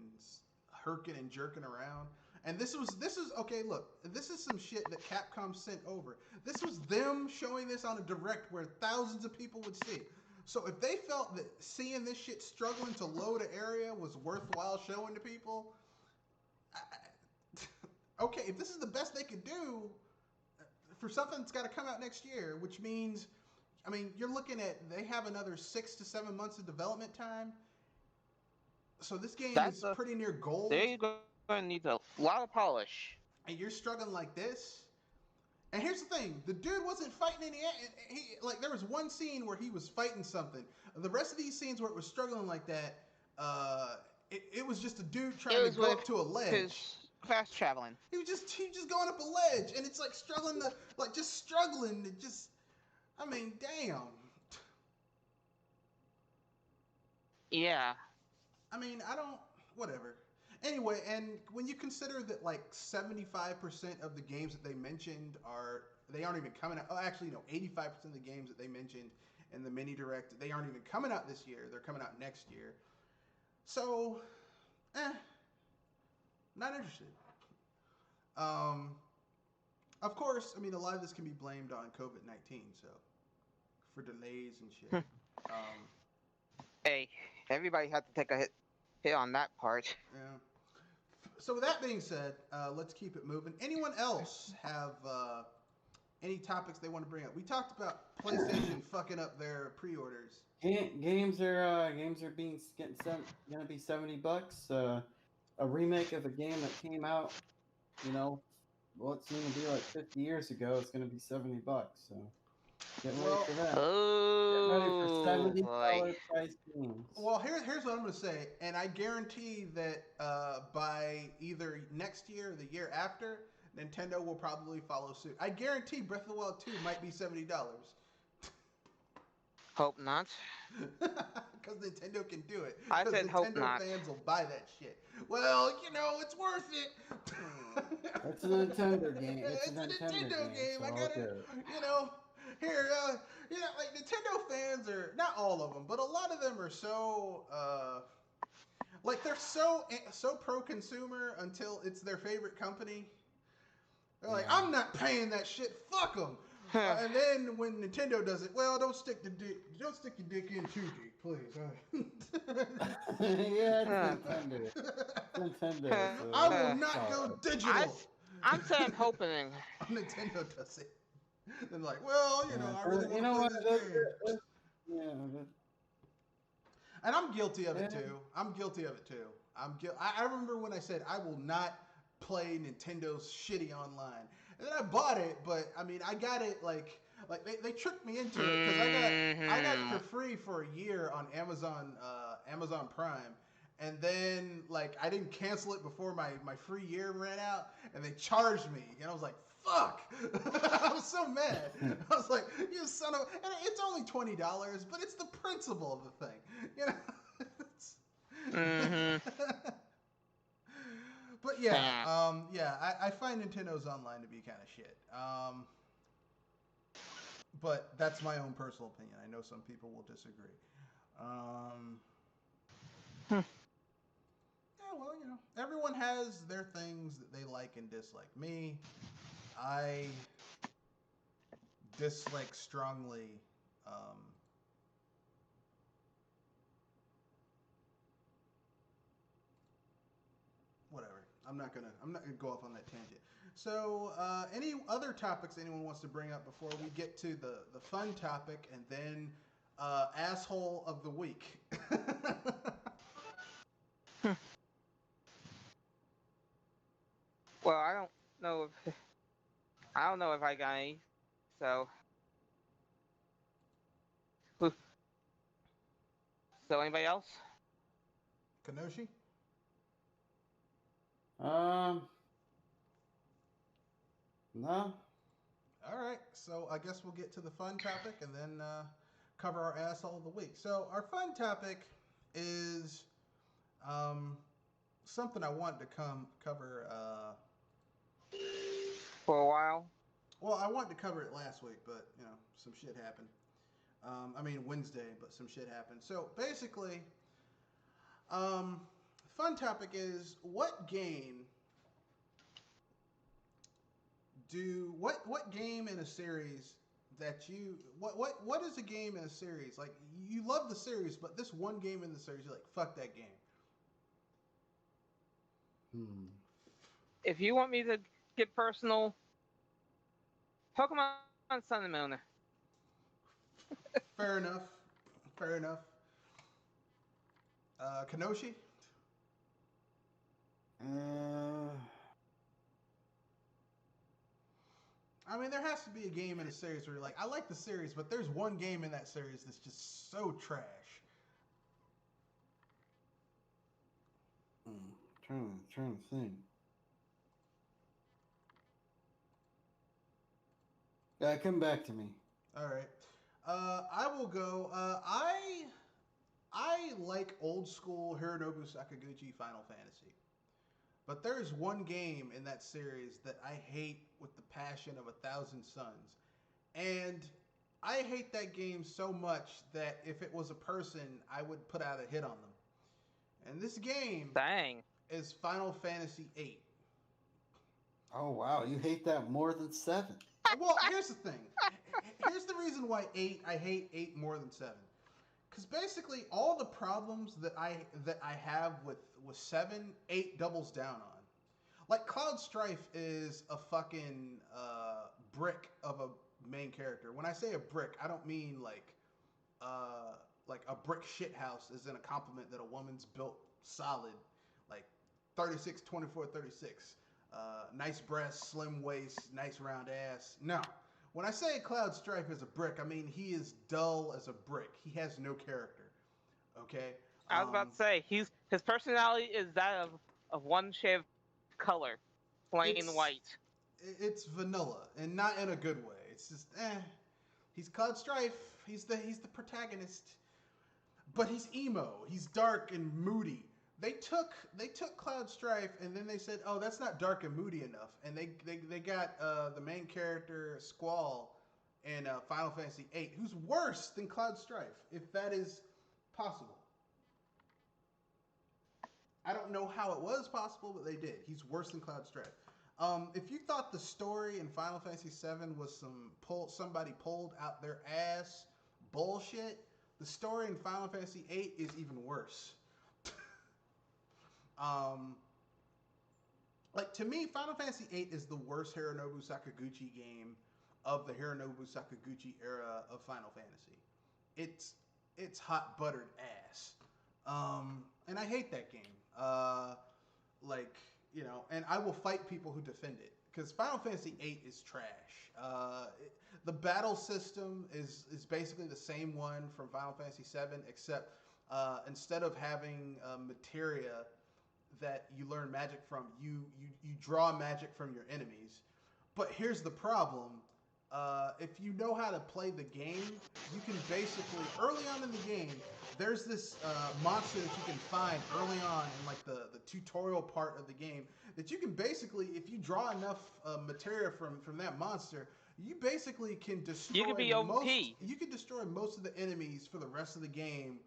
herking and jerking around, and this is okay. Look, this is some shit that Capcom sent over. This was them showing this on a direct where thousands of people would see. So if they felt that seeing this shit struggling to load an area was worthwhile showing to people, okay, if this is the best they could do for something that's got to come out next year, which means, I mean, you're looking at, they have another 6 to 7 months of development time. So this game is pretty near gold. They're going to need a lot of polish. And you're struggling like this? And here's the thing, the dude wasn't fighting any. Like, there was one scene where he was fighting something. The rest of these scenes where it was struggling like that, it was just a dude trying to go up to a ledge. His fast traveling. He was just going up a ledge, and it's like struggling to, like, just struggling to just. I mean, damn. Yeah. I mean, whatever. Anyway, and when you consider that like 75% of the games that they mentioned aren't even coming out. Oh, actually, no, 85% of the games that they mentioned in the mini direct, they aren't even coming out this year. They're coming out next year. So, not interested. Of course, I mean, a lot of this can be blamed on COVID-19, so for delays and shit. Hey, everybody had to take a hit on that part. Yeah. So with that being said, let's keep it moving. Anyone else have any topics they want to bring up? We talked about PlayStation fucking up their pre-orders. Games are gonna be $70. A remake of a game that came out, you know, what seemed to be like 50 years ago. It's gonna be $70. So get ready for that. Oh, get ready for $70 price games. Well, here's what I'm gonna say, and I guarantee that by either next year or the year after, Nintendo will probably follow suit. I guarantee Breath of the Wild 2 might be $70. Hope not. Because Nintendo can do it. I said Nintendo hope not. fans will buy that shit. Well, you know, it's worth it. It's a Nintendo game. It's a Nintendo game. So I gotta, you know, here, you know, like Nintendo fans are, not all of them, but a lot of them are so, like they're so pro-consumer until it's their favorite company. They're like, I'm not paying that shit. Fuck them. And then when Nintendo does it, well, don't stick your dick in too deep, please. Yeah, it's Nintendo. So I will not go digital. I'm saying hoping. Nintendo does it. Then like, well, you know, I really want to play this game. Yeah. And I'm guilty of it too. I remember when I said I will not play Nintendo's shitty online. And then I bought it, but I mean, I got it like they tricked me into it because I got it for free for a year on Amazon Prime, and then like I didn't cancel it before my free year ran out, and they charged me, and I was like, fuck! I was so mad. I was like, you son of, and it's only $20, but it's the principle of the thing, you know. But yeah, I find Nintendo's online to be kind of shit. But that's my own personal opinion. I know some people will disagree. Yeah, well, you know, everyone has their things that they like and dislike. Me, I dislike strongly. Whatever. I'm not gonna go off on that tangent. So, any other topics anyone wants to bring up before we get to the fun topic and then asshole of the week? Well, I don't know if I got any. So, who- so anybody else? Kanoshi? No. All right, so I guess we'll get to the fun topic and then cover our asshole of the week. So our fun topic is something I wanted to cover. For a while. Well, I wanted to cover it last week, but some shit happened. I mean Wednesday, but some shit happened. So basically, fun topic is what game what game in a series that you what is a game in a series like you love the series, but this one game in the series you're like fuck that game. If you want me to get personal, Pokemon Sun and Moon. Fair enough. Fair enough. Kanoshi? I mean, there has to be a game in a series where you're like, I like the series, but there's one game in that series that's just so trash. Trying to think. Yeah, come back to me. All right. I will go. I like old school Hironobu Sakaguchi Final Fantasy. But there's one game in that series that I hate with the passion of 1,000 suns. And I hate that game so much that if it was a person, I would put out a hit on them. And this game is Final Fantasy VIII. Oh, wow. You hate that more than 7. Well, here's the thing. Here's the reason why I hate 8 more than 7. Because basically all the problems that I have with 7, 8 doubles down on. Like Cloud Strife is a fucking brick of a main character. When I say a brick, I don't mean like a brick shit house is in a compliment that a woman's built solid, like 36, 24, 36. Nice breasts, slim waist, nice round ass. No. When I say Cloud Strife is a brick, I mean he is dull as a brick. He has no character. Okay? I was about to say, his personality is that of one shade of color. Plain white. It's vanilla, and not in a good way. It's just, He's Cloud Strife. He's the protagonist. But he's emo. He's dark and moody. They took Cloud Strife and then they said, "Oh, that's not dark and moody enough." And they got the main character Squall in Final Fantasy VIII, who's worse than Cloud Strife, if that is possible. I don't know how it was possible, but they did. He's worse than Cloud Strife. If you thought the story in Final Fantasy VII was somebody pulled out their ass bullshit, the story in Final Fantasy VIII is even worse. Like to me, Final Fantasy VIII is the worst Hironobu Sakaguchi game of the Hironobu Sakaguchi era of Final Fantasy. It's hot buttered ass, and I hate that game. And I will fight people who defend it because Final Fantasy VIII is trash. The battle system is basically the same one from Final Fantasy VII, except instead of having materia that you learn magic from, you draw magic from your enemies. But here's the problem. If you know how to play the game, you can basically, early on in the game, there's this monster that you can find early on in like the tutorial part of the game that you can basically, if you draw enough materia from that monster, you basically can destroy you can destroy most of the enemies for the rest of the game.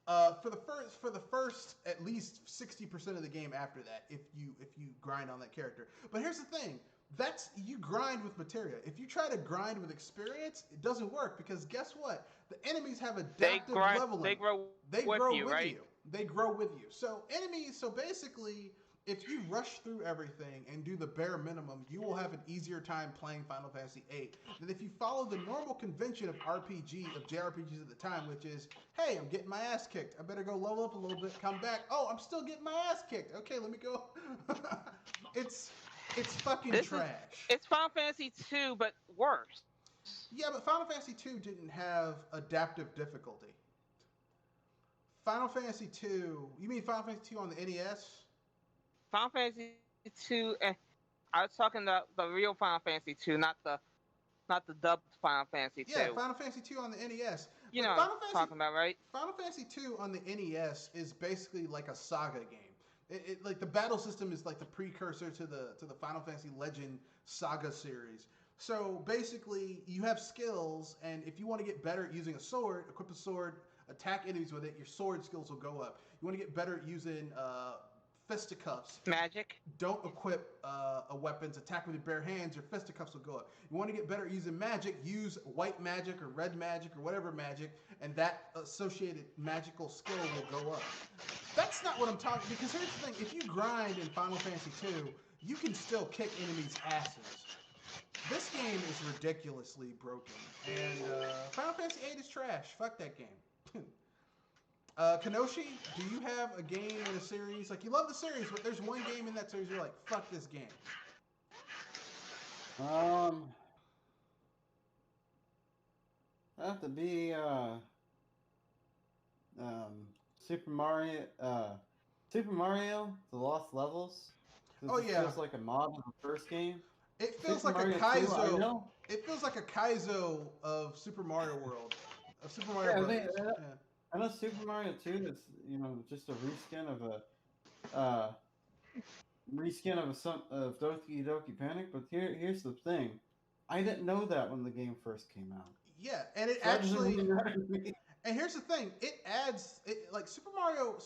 For the first at least 60% of the game after that, if you grind on that character. But here's the thing. That's you grind with materia. If you try to grind with experience, it doesn't work because guess what? The enemies have adaptive leveling. They grow with you, right? you. They grow with you. So basically, if you rush through everything and do the bare minimum, you will have an easier time playing Final Fantasy VIII than if you follow the normal convention of JRPGs at the time, which is, hey, I'm getting my ass kicked. I better go level up a little bit, come back. Oh, I'm still getting my ass kicked. Okay, let me go. it's fucking This is trash. it's Final Fantasy 2, but worse. Yeah, but Final Fantasy 2 didn't have adaptive difficulty. Final Fantasy 2, you mean Final Fantasy 2 on the NES? Final Fantasy 2, and I was talking about the real Final Fantasy 2, not the dubbed Final Fantasy Yeah, 2. Final Fantasy 2 on the NES. You But know what I'm talking about, right? Final Fantasy 2 on the NES is basically like a saga game. Like the battle system is like the precursor to the Final Fantasy Legend Saga series. So basically, you have skills, and if you want to get better at using a sword, equip a sword, attack enemies with it, your sword skills will go up. You want to get better at using fisticuffs. Magic. Don't equip a weapons, attack with your bare hands, your fisticuffs will go up. You want to get better at using magic, use white magic or red magic or whatever magic, and that associated magical skill will go up. That's not what I'm talking, because here's the thing, if you grind in Final Fantasy 2, you can still kick enemies' asses. This game is ridiculously broken, and Final Fantasy 8 is trash. Fuck that game. Kanoshi, do you have a game in a series, like you love the series, but there's one game in that series you're like, fuck this game? That have to be Super Mario, The Lost Levels. Oh yeah, it feels like a mod of the first game. It feels Super like Mario a 2, Kaizo. It feels like a Kaizo of Super Mario World, of Super Mario Brothers. I know Super Mario 2 is, just a reskin of Doki Doki Panic, but here's the thing. I didn't know that when the game first came out. Yeah, and it So actually and here's the thing, like Super Mario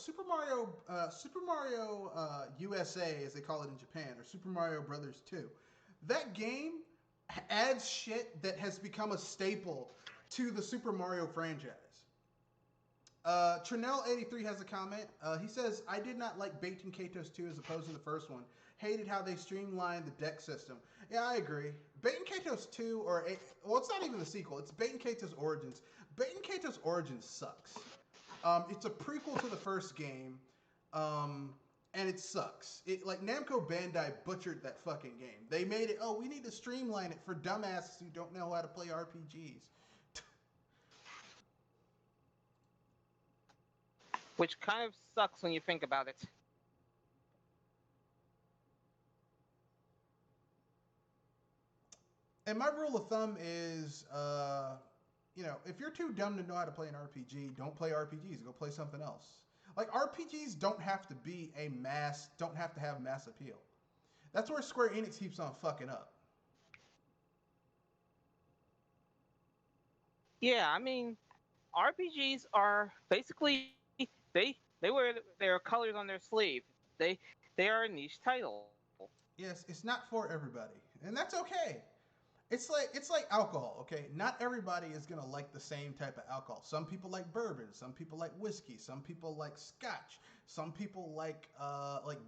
USA, as they call it in Japan, or Super Mario Brothers 2. That game adds shit that has become a staple to the Super Mario franchise. Trinell83 has a comment. He says, I did not like Baten Kaitos 2 as opposed to the first one. Hated how they streamlined the deck system. Yeah, I agree. Baten Kaitos 2, it's not even the sequel. It's Baten Kaitos Origins. Baten Kaitos Origins sucks. It's a prequel to the first game, and it sucks. Like Namco Bandai butchered that fucking game. They made it, we need to streamline it for dumbasses who don't know how to play RPGs. Which kind of sucks when you think about it. And my rule of thumb is, if you're too dumb to know how to play an RPG, don't play RPGs. Go play something else. Like, RPGs don't have to have mass appeal. That's where Square Enix keeps on fucking up. Yeah, I mean, RPGs are basically they wear their colors on their sleeve. They are a niche title. Yes, it's not for everybody, and that's okay. It's like alcohol, okay? Not everybody is gonna like the same type of alcohol. Some people like bourbon, some people like whiskey, some people like scotch, some people like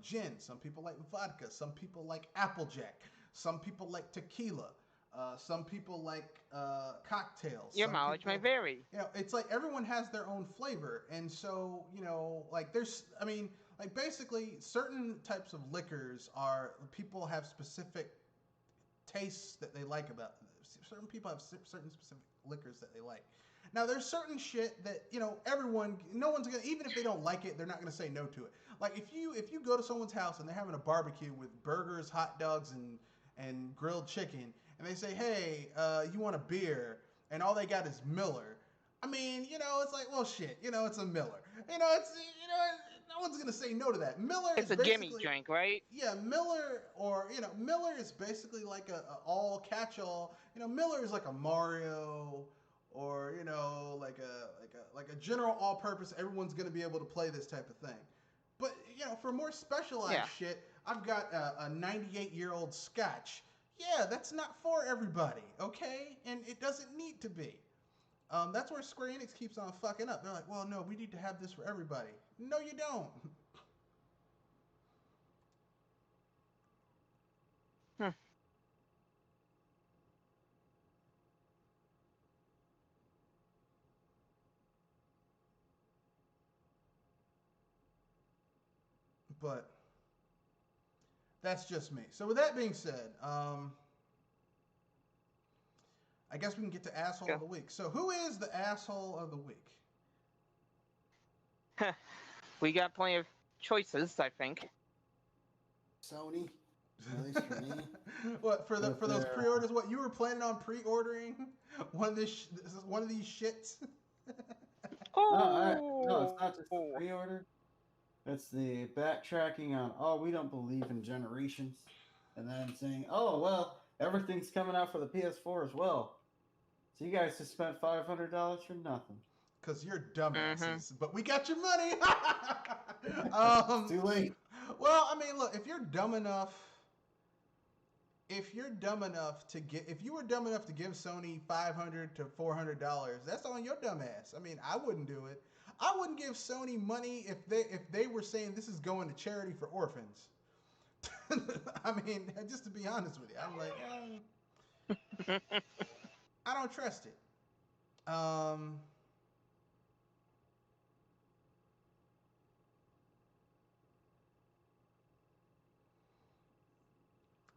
gin, some people like vodka, some people like Applejack, some people like tequila, some people like cocktails. Your mileage may vary. It's like everyone has their own flavor, and so basically certain types of liquors people have specific tastes that they like about them. Certain people have certain specific liquors that they like. Now there's certain shit that no one's gonna, even if they don't like it, they're not gonna say no to it. Like if you go to someone's house and they're having a barbecue with burgers, hot dogs, and grilled chicken, and they say, hey, you want a beer, and all they got is Miller. I mean, it's like, well, shit, it's a Miller. No one's gonna say no to that. Miller is a gimme drink, right? Yeah, Miller, or Miller is basically like a all catch-all. Miller is like a Mario, or like a general all-purpose. Everyone's gonna be able to play this type of thing. But for more specialized shit, I've got a 98-year-old Scotch. Yeah, that's not for everybody, okay? And it doesn't need to be. That's where Square Enix keeps on fucking up. They're like, well, no, we need to have this for everybody. No, you don't. But that's just me. So with that being said, I guess we can get to asshole of the week. So who is the asshole of the week? We got plenty of choices, I think. Sony, at least for me. What for those pre-orders? What you were planning on pre-ordering one of these shits? No, it's not just the pre-order. It's the backtracking on, oh, we don't believe in generations. And then saying, oh, well, everything's coming out for the PS4 as well. So you guys just spent $500 for nothing. Because you're dumbasses. But we got your money. It's too late. Well, I mean, look, if you were dumb enough to give Sony $500 to $400, that's on your dumb ass. I mean, I wouldn't do it. I wouldn't give Sony money if they were saying this is going to charity for orphans. I mean, just to be honest with you, I'm like, I don't trust it.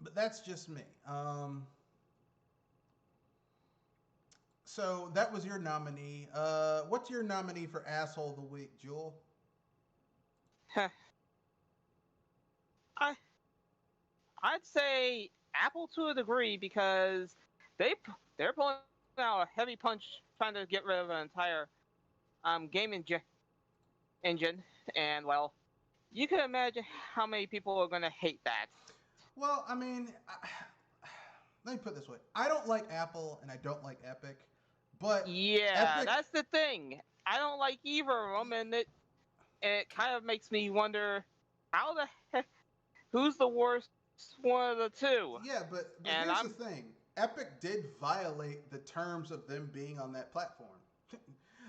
But that's just me. So that was your nominee. What's your nominee for asshole of the week, Jewel? I'd say Apple to a degree, because they're pulling out a heavy punch trying to get rid of an entire game engine, and well, you can imagine how many people are going to hate that. Well, I mean, let me put it this way. I don't like Apple and I don't like Epic, but yeah, Epic... that's the thing. I don't like either of them, and it kind of makes me wonder how the heck, who's the worst one of the two? Yeah, but here's the thing. Epic did violate the terms of them being on that platform.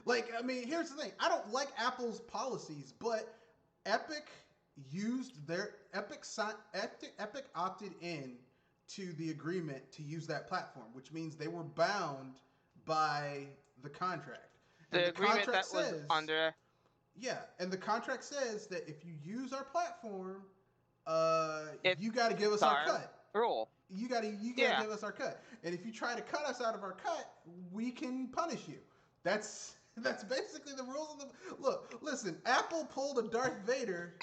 Like, I mean, here's the thing. I don't like Apple's policies, but Epic used their Epic opted in to the agreement to use that platform, which means they were bound by the contract. And the agreement that was under. Yeah, and the contract says that if you use our platform, you got to give us our cut. Rule. You got to give us our cut. And if you try to cut us out of our cut, we can punish you. That's basically the rules of the... Look, listen, Apple pulled a Darth Vader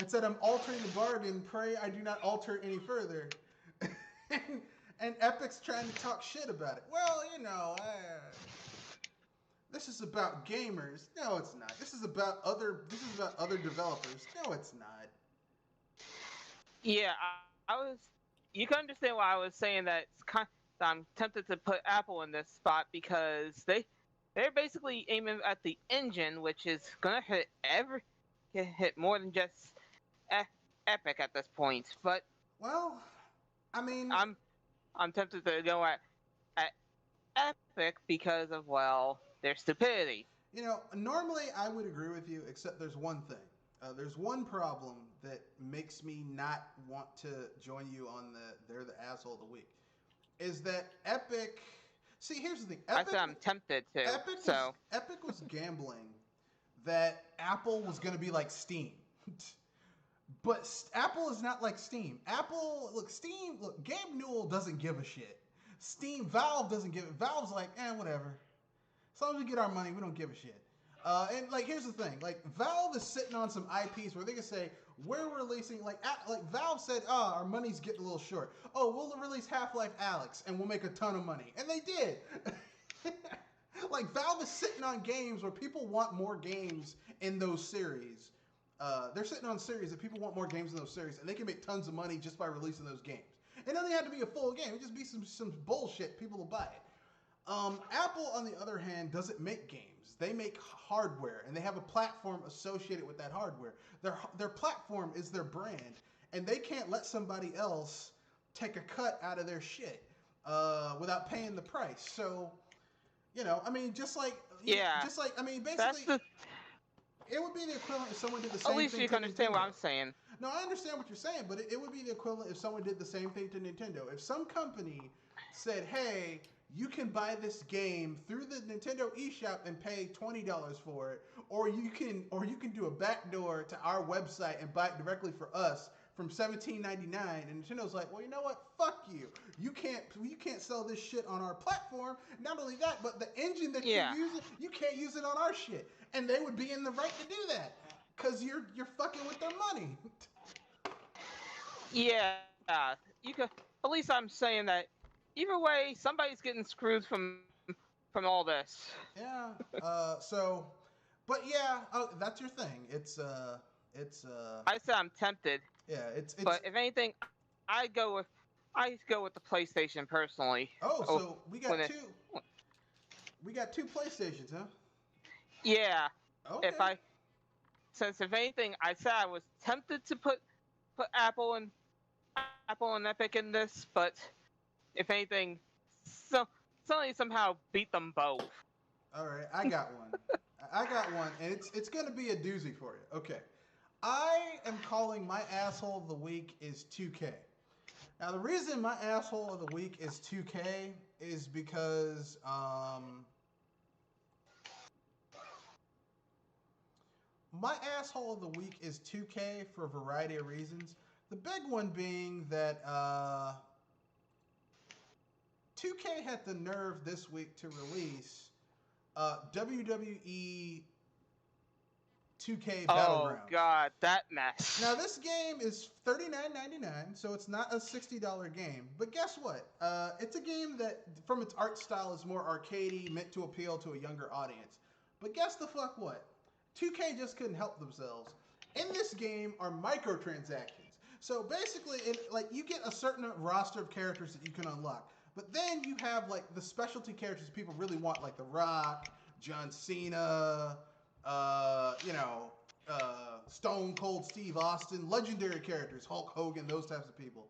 and said, I'm altering the bargain, pray I do not alter any further. and Epic's trying to talk shit about it. Well, this is about gamers. No, it's not. This is about other developers. No, it's not. Yeah, I was... You can understand why I was saying that I'm tempted to put Apple in this spot, because they're basically aiming at the engine, which is gonna hit more than just Epic at this point. But well, I mean, I'm tempted to go at Epic because of, well, their stupidity. Normally I would agree with you, except there's one thing. There's one problem that makes me not want to join you on they're the asshole of the week. Is that Epic... See, here's the thing. I'm tempted to. Epic was gambling that Apple was going to be like Steam. But Apple is not like Steam. Gabe Newell doesn't give a shit. Valve doesn't give it. Valve's like, whatever. As long as we get our money, we don't give a shit. And here's the thing. Valve is sitting on some IPs where they can say, we're releasing, Valve said, our money's getting a little short. Oh, we'll release Half-Life Alyx and we'll make a ton of money. And they did. Valve is sitting on games where people want more games in those series. They're sitting on series that people want more games in those series, and they can make tons of money just by releasing those games. It doesn't have to be a full game. It just be some bullshit. People will buy it. Apple, on the other hand, doesn't make games. They make hardware, and they have a platform associated with that hardware. Their platform is their brand, and they can't let somebody else take a cut out of their shit without paying the price. So, basically, it would be the equivalent if someone did the same thing. At least you can understand what I'm saying. No, I understand what you're saying, but it would be the equivalent if someone did the same thing to Nintendo. If some company said, hey, you can buy this game through the Nintendo eShop and pay $20 for it, or you can do a backdoor to our website and buy it directly for us from $17.99. And Nintendo's like, well, you know what? Fuck you. You can't sell this shit on our platform. Not only that, but the engine that Yeah. you're using, you can't use it on our shit. And they would be in the right to do that because you're fucking with their money. Yeah, you could. At least I'm saying that. Either way, somebody's getting screwed from all this. Yeah. But yeah, that's your thing. It's I said I'm tempted, yeah, it's but if anything, I go with the PlayStation personally. so we got when it- two. We got two PlayStations, huh? Yeah. Okay. Since if anything, I said I was tempted to put Apple and Epic in this, but if anything, Sony somehow beat them both. All right, I got one. I got one, and it's gonna be a doozy for you. Okay, I am calling my asshole of the week is 2K. Now the reason my asshole of the week is 2K is because my asshole of the week is 2K for a variety of reasons. The big one being that 2K had the nerve this week to release WWE 2K Battlegrounds. Oh god, that mess. Now this game is $39.99, so it's not a $60 game. But guess what? It's a game that, from its art style, is more arcadey, meant to appeal to a younger audience. But guess the fuck what? 2K just couldn't help themselves. In this game are microtransactions. So basically, you get a certain roster of characters that you can unlock. But then you have like the specialty characters people really want, like The Rock, John Cena, Stone Cold Steve Austin, legendary characters, Hulk Hogan, those types of people.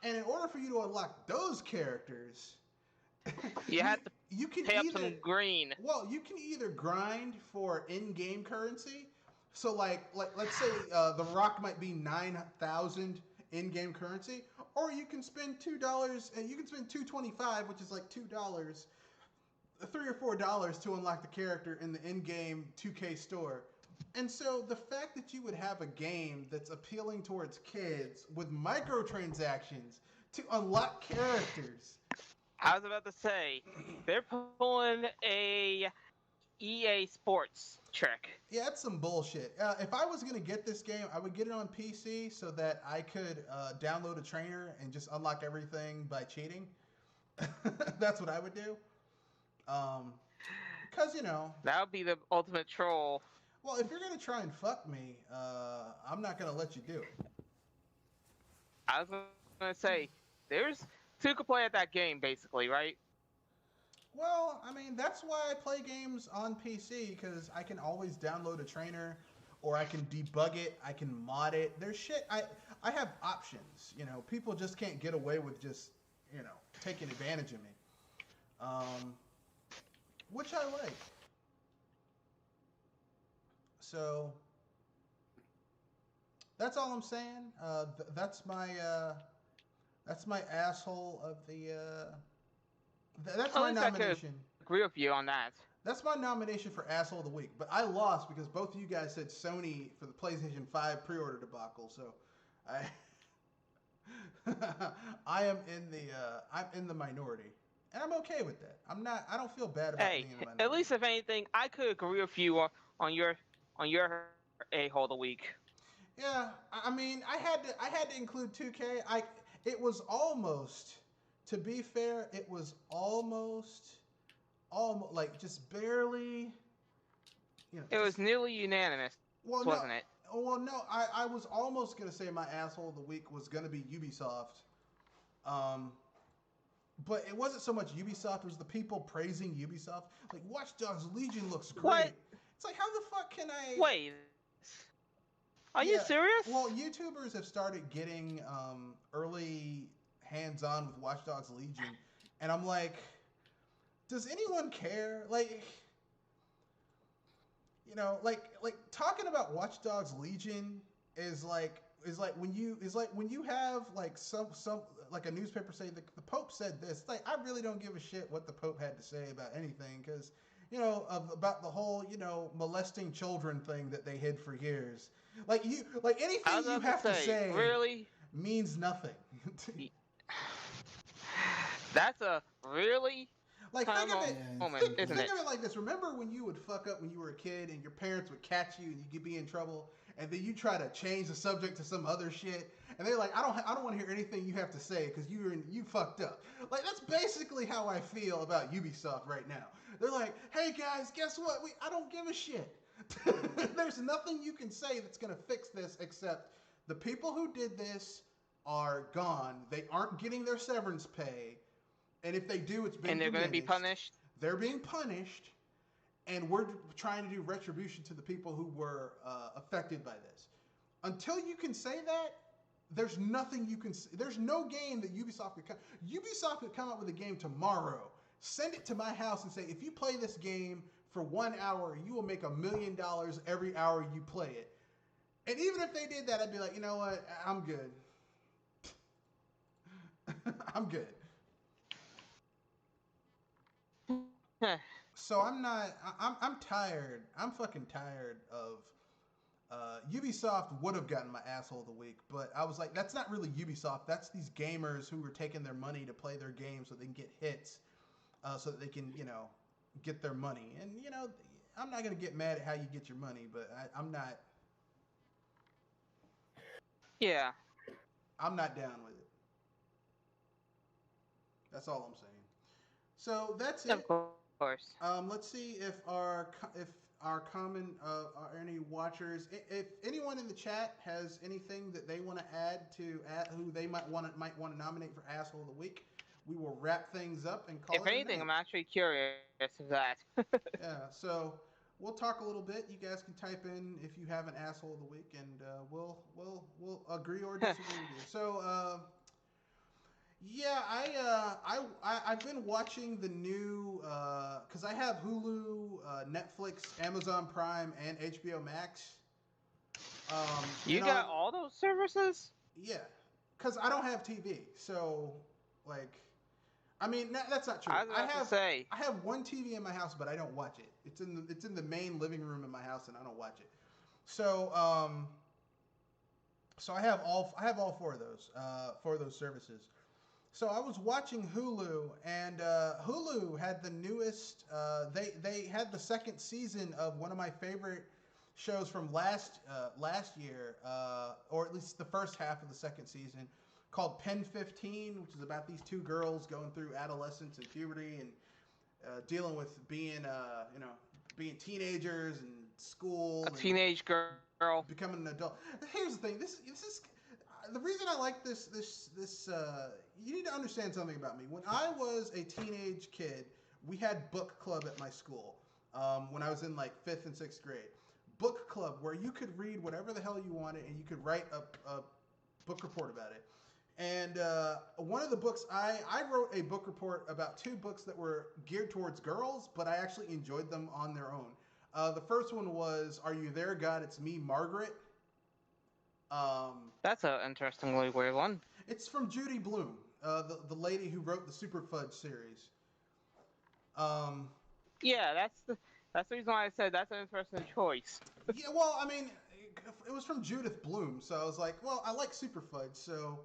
And in order for you to unlock those characters, you have to you can pay up some green. Well, you can either grind for in-game currency. So like let's say The Rock might be 9,000 in-game currency, or you can spend $2 and you can spend $2.25, which is like $2, $3 or $4 to unlock the character in the in-game 2K store. And so the fact that you would have a game that's appealing towards kids with microtransactions to unlock characters. I was about to say, they're pulling a EA Sports trick. Yeah, it's some bullshit. If I was going to get this game, I would get it on PC so that I could download a trainer and just unlock everything by cheating. That's what I would do. Because, That would be the ultimate troll. Well, if you're going to try and fuck me, I'm not going to let you do it. I was going to say, there's two could play at that game, basically, right? Well, I mean, that's why I play games on PC, because I can always download a trainer, or I can debug it, I can mod it. There's shit, I have options, People just can't get away with just, taking advantage of me. Which I like. So, that's all I'm saying. That's my asshole of the, that's my nomination. I agree with you on that. That's my nomination for asshole of the week. But I lost because both of you guys said Sony for the PlayStation 5 pre-order debacle. So I'm in the minority, and I'm okay with that. I don't feel bad about being in the minority. At least if anything, I could agree with you on your a-hole of the week. Yeah, I mean, I had to include 2K. It was almost. To be fair, it was almost like just barely. It was nearly unanimous, wasn't it? Well, no, I was almost gonna say my asshole of the week was gonna be Ubisoft, but it wasn't so much Ubisoft. It was the people praising Ubisoft. Like Watch Dogs Legion looks great. What? It's like, how the fuck can I? Wait, are you serious? Well, YouTubers have started getting early hands-on with Watch Dogs Legion, and I'm like, does anyone care? Like talking about Watch Dogs Legion is like when you have like some like a newspaper say the Pope said this. Like I really don't give a shit what the Pope had to say about anything because about the whole molesting children thing that they hid for years. Like I anything was you about have to say really? means nothing. That's a really Like kind of moment, isn't think it? of it like this. Remember when you would fuck up when you were a kid and your parents would catch you and you could be in trouble, and then you try to change the subject to some other shit, and they're like, I don't want to hear anything you have to say because you fucked up. Like that's basically how I feel about Ubisoft right now. They're like, hey guys, guess what? I don't give a shit. There's nothing you can say that's gonna fix this except the people who did this are gone. They aren't getting their severance pay. And if they do, it's been And they're going to be diminished. punished. They're being punished, and we're trying to do retribution to the people who were affected by this. Until you can say that, there's nothing you can. There's no game that Ubisoft could come. Ubisoft could come up with a game tomorrow, send it to my house, and say, if you play this game for 1 hour, you will make $1 million every hour you play it. And even if they did that, I'd be like, you know what? I'm good. I'm good. So I'm tired. I'm fucking tired of. Ubisoft would have gotten my asshole of the week, but I was like, that's not really Ubisoft. That's these gamers who were taking their money to play their game so they can get hits, so that they can get their money. And I'm not gonna get mad at how you get your money, but I'm not. Yeah. I'm not down with it. That's all I'm saying. So that's it. Of course. Let's see if our common any watchers, if anyone in the chat has anything that they want to add to who they might want to nominate for asshole of the week, we will wrap things up and call If it a anything, night. I'm actually curious of that. Yeah, so we'll talk a little bit. You guys can type in if you have an asshole of the week, and we'll agree or disagree with you. So. Yeah, I've been watching the new because I have Hulu, Netflix, Amazon Prime, and HBO Max. You got all those services? Yeah, because I don't have TV, so like, I mean that's not true. I was about to say. I have one TV in my house, but I don't watch it. It's in the main living room in my house, and I don't watch it. So so I have all four of those services. So I was watching Hulu, and Hulu had the newest. They had the second season of one of my favorite shows from last year, or at least the first half of the second season, called Pen 15, which is about these two girls going through adolescence and puberty and dealing with being being teenagers and school. A teenage girl becoming an adult. Here's the thing. This is the reason I like this. You need to understand something about me. When I was a teenage kid, we had book club at my school. When I was in like 5th and 6th grade, book club where you could read whatever the hell you wanted and you could write a book report about it. And one of the books, I wrote a book report about 2 books that were geared towards girls, but I actually enjoyed them on their own. The first one was "Are You There, God? It's Me, Margaret." That's an interestingly weird one. It's from Judy Blume, the lady who wrote the Super Fudge series. Yeah, that's the reason why I said that's an interesting choice. Yeah, well, I mean, it was from Judith Blume, so I was like, well, I like Super Fudge, so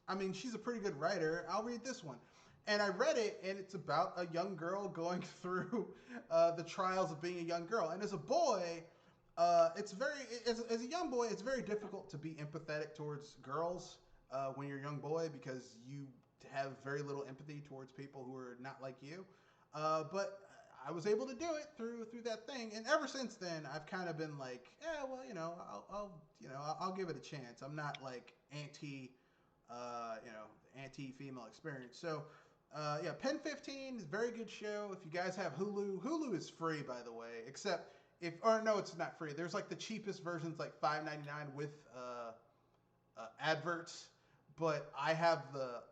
I mean, she's a pretty good writer. I'll read this one. And I read it, and it's about a young girl going through the trials of being a young girl. And as a boy, as a young boy, it's very difficult to be empathetic towards girls when you're a young boy because you have very little empathy towards people who are not like you. But I was able to do it through that thing, and ever since then, I've kind of been like, yeah, well, I'll give it a chance. I'm not like anti-female experience. So. Yeah, Pen 15 is a very good show. If you guys have Hulu is free, by the way. Except no, it's not free. There's like the cheapest versions, like $5.99 with adverts. But I have the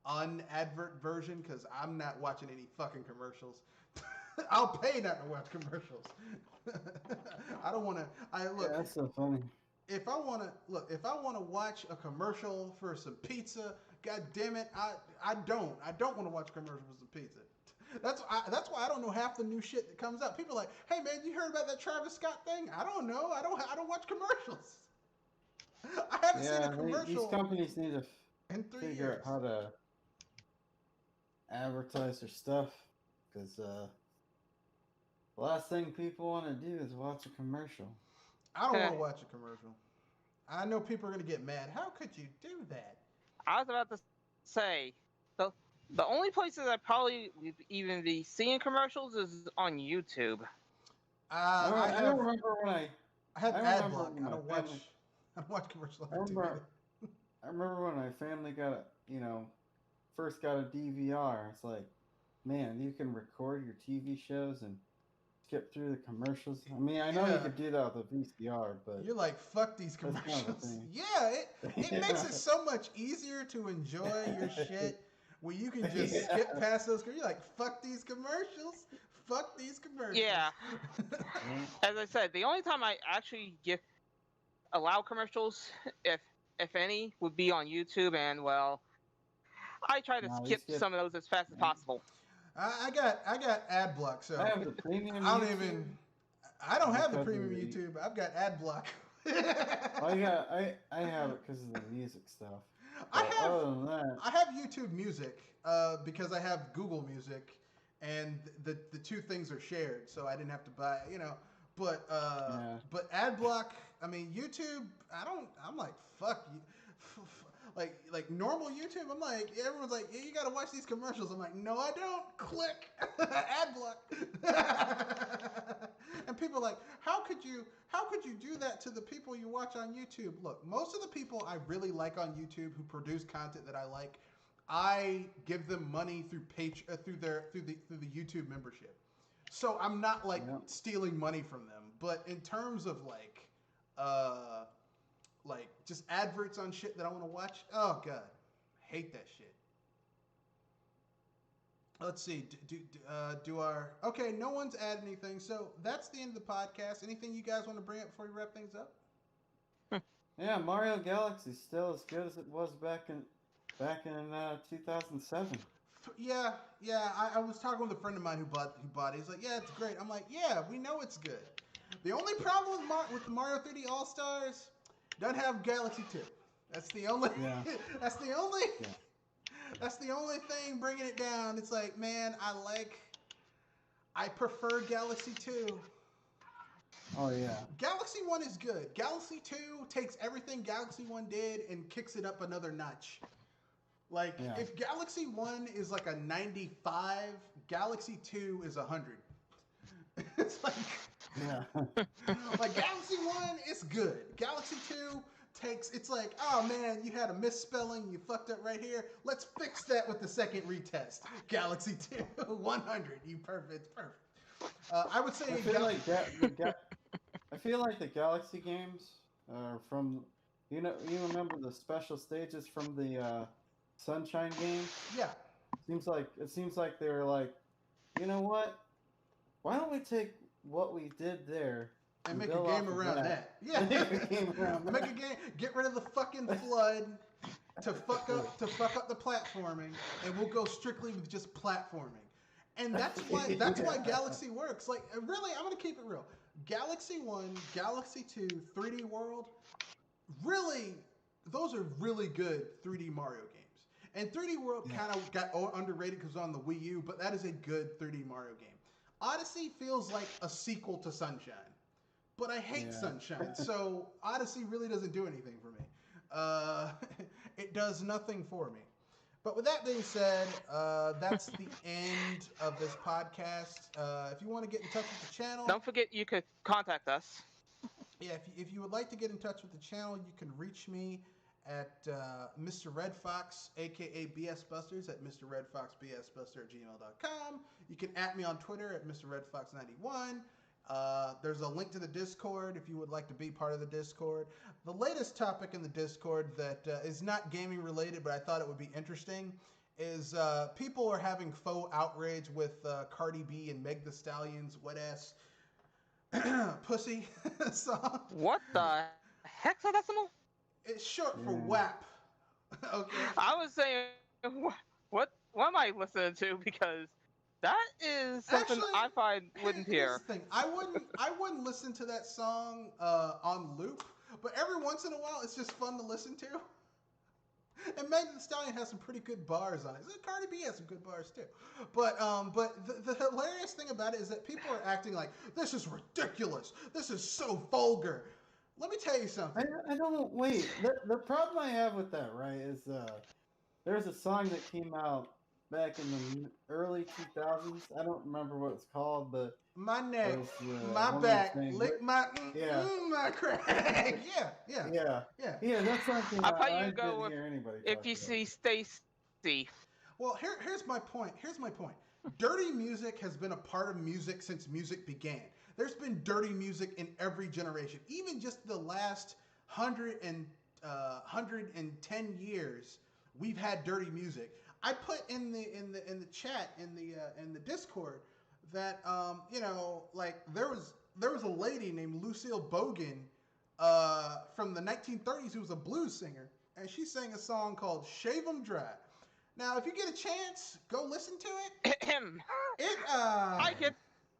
unadvert version because I'm not watching any fucking commercials. I'll pay not to watch commercials. I don't want to. Look. Yeah, that's so funny. if I want to watch a commercial for some pizza, god damn it, I don't want to watch a commercial for some pizza. That's why I don't know half the new shit that comes out. People are like, hey man, you heard about that Travis Scott thing? I don't know. I don't watch commercials. I haven't seen a commercial. These companies need to in 3 figure years. out how to advertise their stuff, because the last thing people want to do is watch a commercial. I don't want to watch a commercial. I know people are going to get mad. How could you do that? I was about to say, the only places I probably would even be seeing commercials is on YouTube. I don't remember when I have ad block. I don't watch commercials on TV. I remember when my family got first got a DVR. It's like, man, you can record your TV shows and skip through the commercials. I mean, I know you could do that with a VCR, but you're like, fuck these commercials. Yeah, it makes it so much easier to enjoy your shit when you can just skip past those. You're like, fuck these commercials. Fuck these commercials. Yeah. As I said, the only time I actually allow commercials, if any, would be on YouTube, and well, I try to skip some of those as fast as possible. I got ad block, so I have the premium. I don't have the premium YouTube. I've got ad block. I have it because of the music stuff. I have YouTube Music because I have Google Music, and the two things are shared, so I didn't have to buy, But but ad block. I mean, YouTube. I'm like, fuck you. Like normal YouTube, I'm like, everyone's like, yeah, you gotta watch these commercials. I'm like, no, I don't. Click ad block. And people are like, how could you do that to the people you watch on YouTube? Look, most of the people I really like on YouTube who produce content that I like, I give them money through the YouTube membership. So I'm not stealing money from them. But in terms of like just adverts on shit that I want to watch. Oh god, hate that shit. Let's see. Okay? No one's added anything, so that's the end of the podcast. Anything you guys want to bring up before we wrap things up? Yeah, Mario Galaxy still as good as it was back in 2007. Yeah. I was talking with a friend of mine who bought it. He's like, yeah, it's great. I'm like, yeah, we know it's good. The only problem with the Mario 3D All Stars. Doesn't have Galaxy 2. That's the only. Yeah. That's the only. Yeah. That's the only thing bringing it down. It's like, man, I prefer Galaxy 2. Oh yeah. Galaxy 1 is good. Galaxy 2 takes everything Galaxy 1 did and kicks it up another notch. Like if Galaxy 1 is like a 95, Galaxy 2 is 100. It's like. Yeah. Like Galaxy 1 is good. Galaxy 2 it's like, oh man, you had a misspelling, you fucked up right here. Let's fix that with the second retest. Galaxy 2 100. It's perfect. I would say I feel like the Galaxy games from you remember the special stages from the Sunshine game? Yeah. It seems like they were like, you know what? Why don't we take what we did there and make a game around that? Yeah, make a game. Get rid of the fucking flood to fuck up the platforming, and we'll go strictly with just platforming. And that's why Galaxy works. Like, really, I'm gonna keep it real. Galaxy 1, Galaxy 2, 3D World, really, those are really good 3D Mario games. And 3D World kind of got underrated because it's on the Wii U, but that is a good 3D Mario game. Odyssey feels like a sequel to Sunshine, but I hate Sunshine, so Odyssey really doesn't do anything for me. It does nothing for me. But with that being said, that's the end of this podcast. If you want to get in touch with the channel... Don't forget you could contact us. Yeah, if you would like to get in touch with the channel, you can reach me at Mr. Red Fox, a.k.a. BSBusters, at mrredfoxbsbuster@gmail.com. You can @ me on Twitter at mrredfox91. There's a link to the Discord if you would like to be part of the Discord. The latest topic in the Discord that is not gaming related, but I thought it would be interesting, is people are having faux outrage with Cardi B and Meg Thee Stallion's wet-ass pussy song. What the Hexadecimal? It's short for Yeah. WAP. Okay. I was saying, what am I listening to? Because that is something Actually, I find wouldn't here's hear. the thing. I wouldn't listen to that song on loop, but every once in a while, it's just fun to listen to. And Megan Thee Stallion has some pretty good bars on it. Cardi B has some good bars too. But the hilarious thing about it is that people are acting like this is ridiculous. This is so vulgar. Let me tell you something. I don't wait. The problem I have with that, right, is there's a song that came out back in the early 2000s. I don't remember what it's called, but My it neck, was my woman back, saying, lick my yeah, my crack. Yeah, yeah, yeah, yeah. yeah. That's something I'll probably I go didn't with hear anybody If talk You about. See Stacy. Well, here's my point. Here's my point. Dirty music has been a part of music since music began. There's been dirty music in every generation. Even just the last 110 years, we've had dirty music. I put in the chat in the Discord that like there was a lady named Lucille Bogan from the 1930s who was a blues singer, and she sang a song called "Shave 'Em Dry." Now, if you get a chance, go listen to it. It I get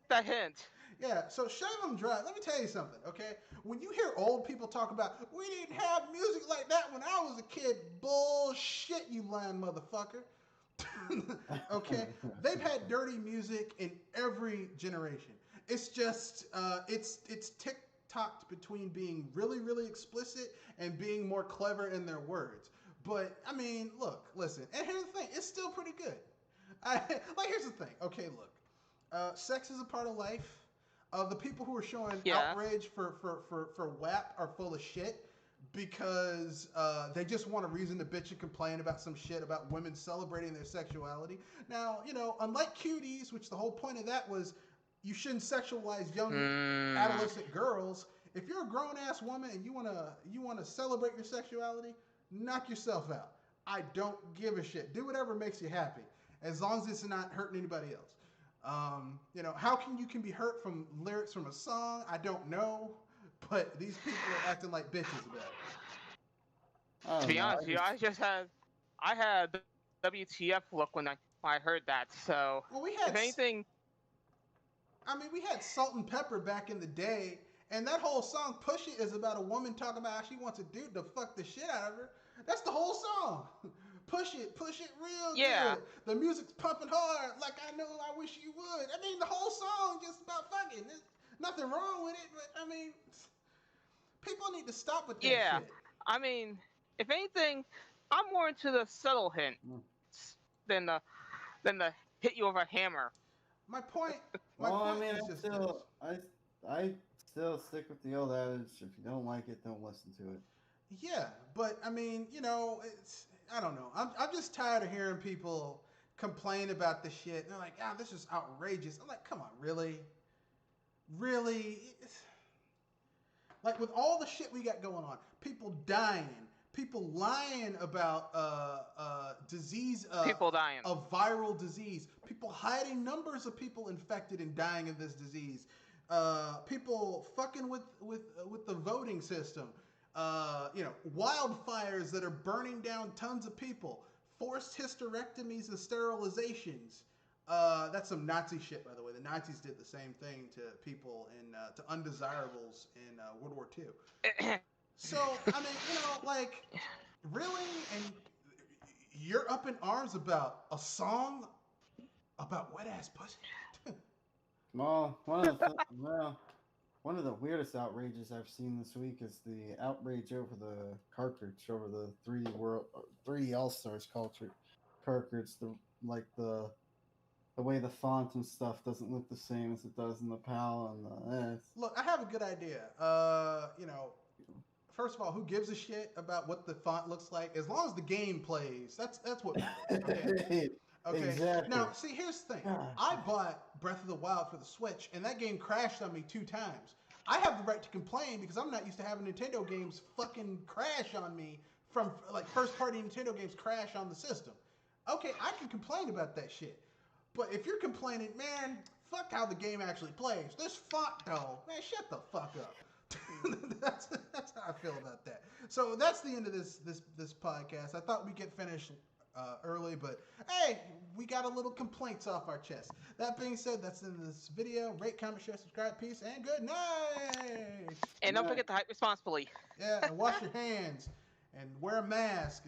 the hint. Yeah, so shave 'em dry. Let me tell you something, okay? When you hear old people talk about we didn't have music like that when I was a kid, bullshit, you lying motherfucker. Okay, they've had dirty music in every generation. It's just it's tick-tocked between being really really explicit and being more clever in their words. But I mean, look, listen, and here's the thing: it's still pretty good. Here's the thing. Okay, look, sex is a part of life. The people who are showing Yeah. outrage for WAP are full of shit because they just want a reason to bitch and complain about some shit about women celebrating their sexuality. Now, unlike cuties, which the whole point of that was you shouldn't sexualize young adolescent girls. If you're a grown ass woman and you wanna celebrate your sexuality, knock yourself out. I don't give a shit. Do whatever makes you happy, as long as it's not hurting anybody else. How you can be hurt from lyrics from a song? I don't know, but these people are acting like bitches about it. I To don't be know. honest, I had the WTF look when I heard that. So Well, if anything, we had Salt and Pepper back in the day, and that whole song "Push It" is about a woman talking about how she wants a dude to fuck the shit out of her. That's the whole song. Push it real Yeah. good. The music's pumping hard, like I know I wish you would. I mean, the whole song just about fucking. There's nothing wrong with it, but I mean, people need to stop with that yeah. shit. I mean, if anything, I'm more into the subtle hint Mm. than the hit you with a hammer. My point. Well, I point mean, is just this. I still stick with the old adage: if you don't like it, don't listen to it. Yeah, but I mean, I don't know. I'm just tired of hearing people complain about this shit. And they're like, this is outrageous. I'm like, come on, really? Really? Like, with all the shit we got going on, people dying, people lying about disease, People dying. a viral disease, people hiding numbers of people infected and dying of this disease, people fucking with the voting system. Wildfires that are burning down tons of people, forced hysterectomies and sterilizations. That's some Nazi shit, by the way. The Nazis did the same thing to people to undesirables in World War II. So, I mean, really? And you're up in arms about a song about wet ass pussy? Well, one of the weirdest outrages I've seen this week is the outrage over the cartridge, over the three All Stars cartridge. The way the font and stuff doesn't look the same as it does in the PAL and the S. Look, I have a good idea. First of all, who gives a shit about what the font looks like? As long as the game plays, that's what matters. Okay. Okay. Exactly. Now, see, here's the thing. Gosh. I bought Breath of the Wild for the Switch, and that game crashed on me 2 times. I have the right to complain because I'm not used to having Nintendo games fucking crash on me from first-party Nintendo games crash on the system. Okay, I can complain about that shit. But if you're complaining, man, fuck how the game actually plays. This font, though, man, shut the fuck up. That's how I feel about that. So that's the end of this podcast. I thought we'd get finished early, but hey, we got a little complaints off our chest. That being said, that's the end of this video. Rate, comment, share, subscribe, peace, and good night. And don't forget to hype responsibly. Yeah, and wash your hands and wear a mask.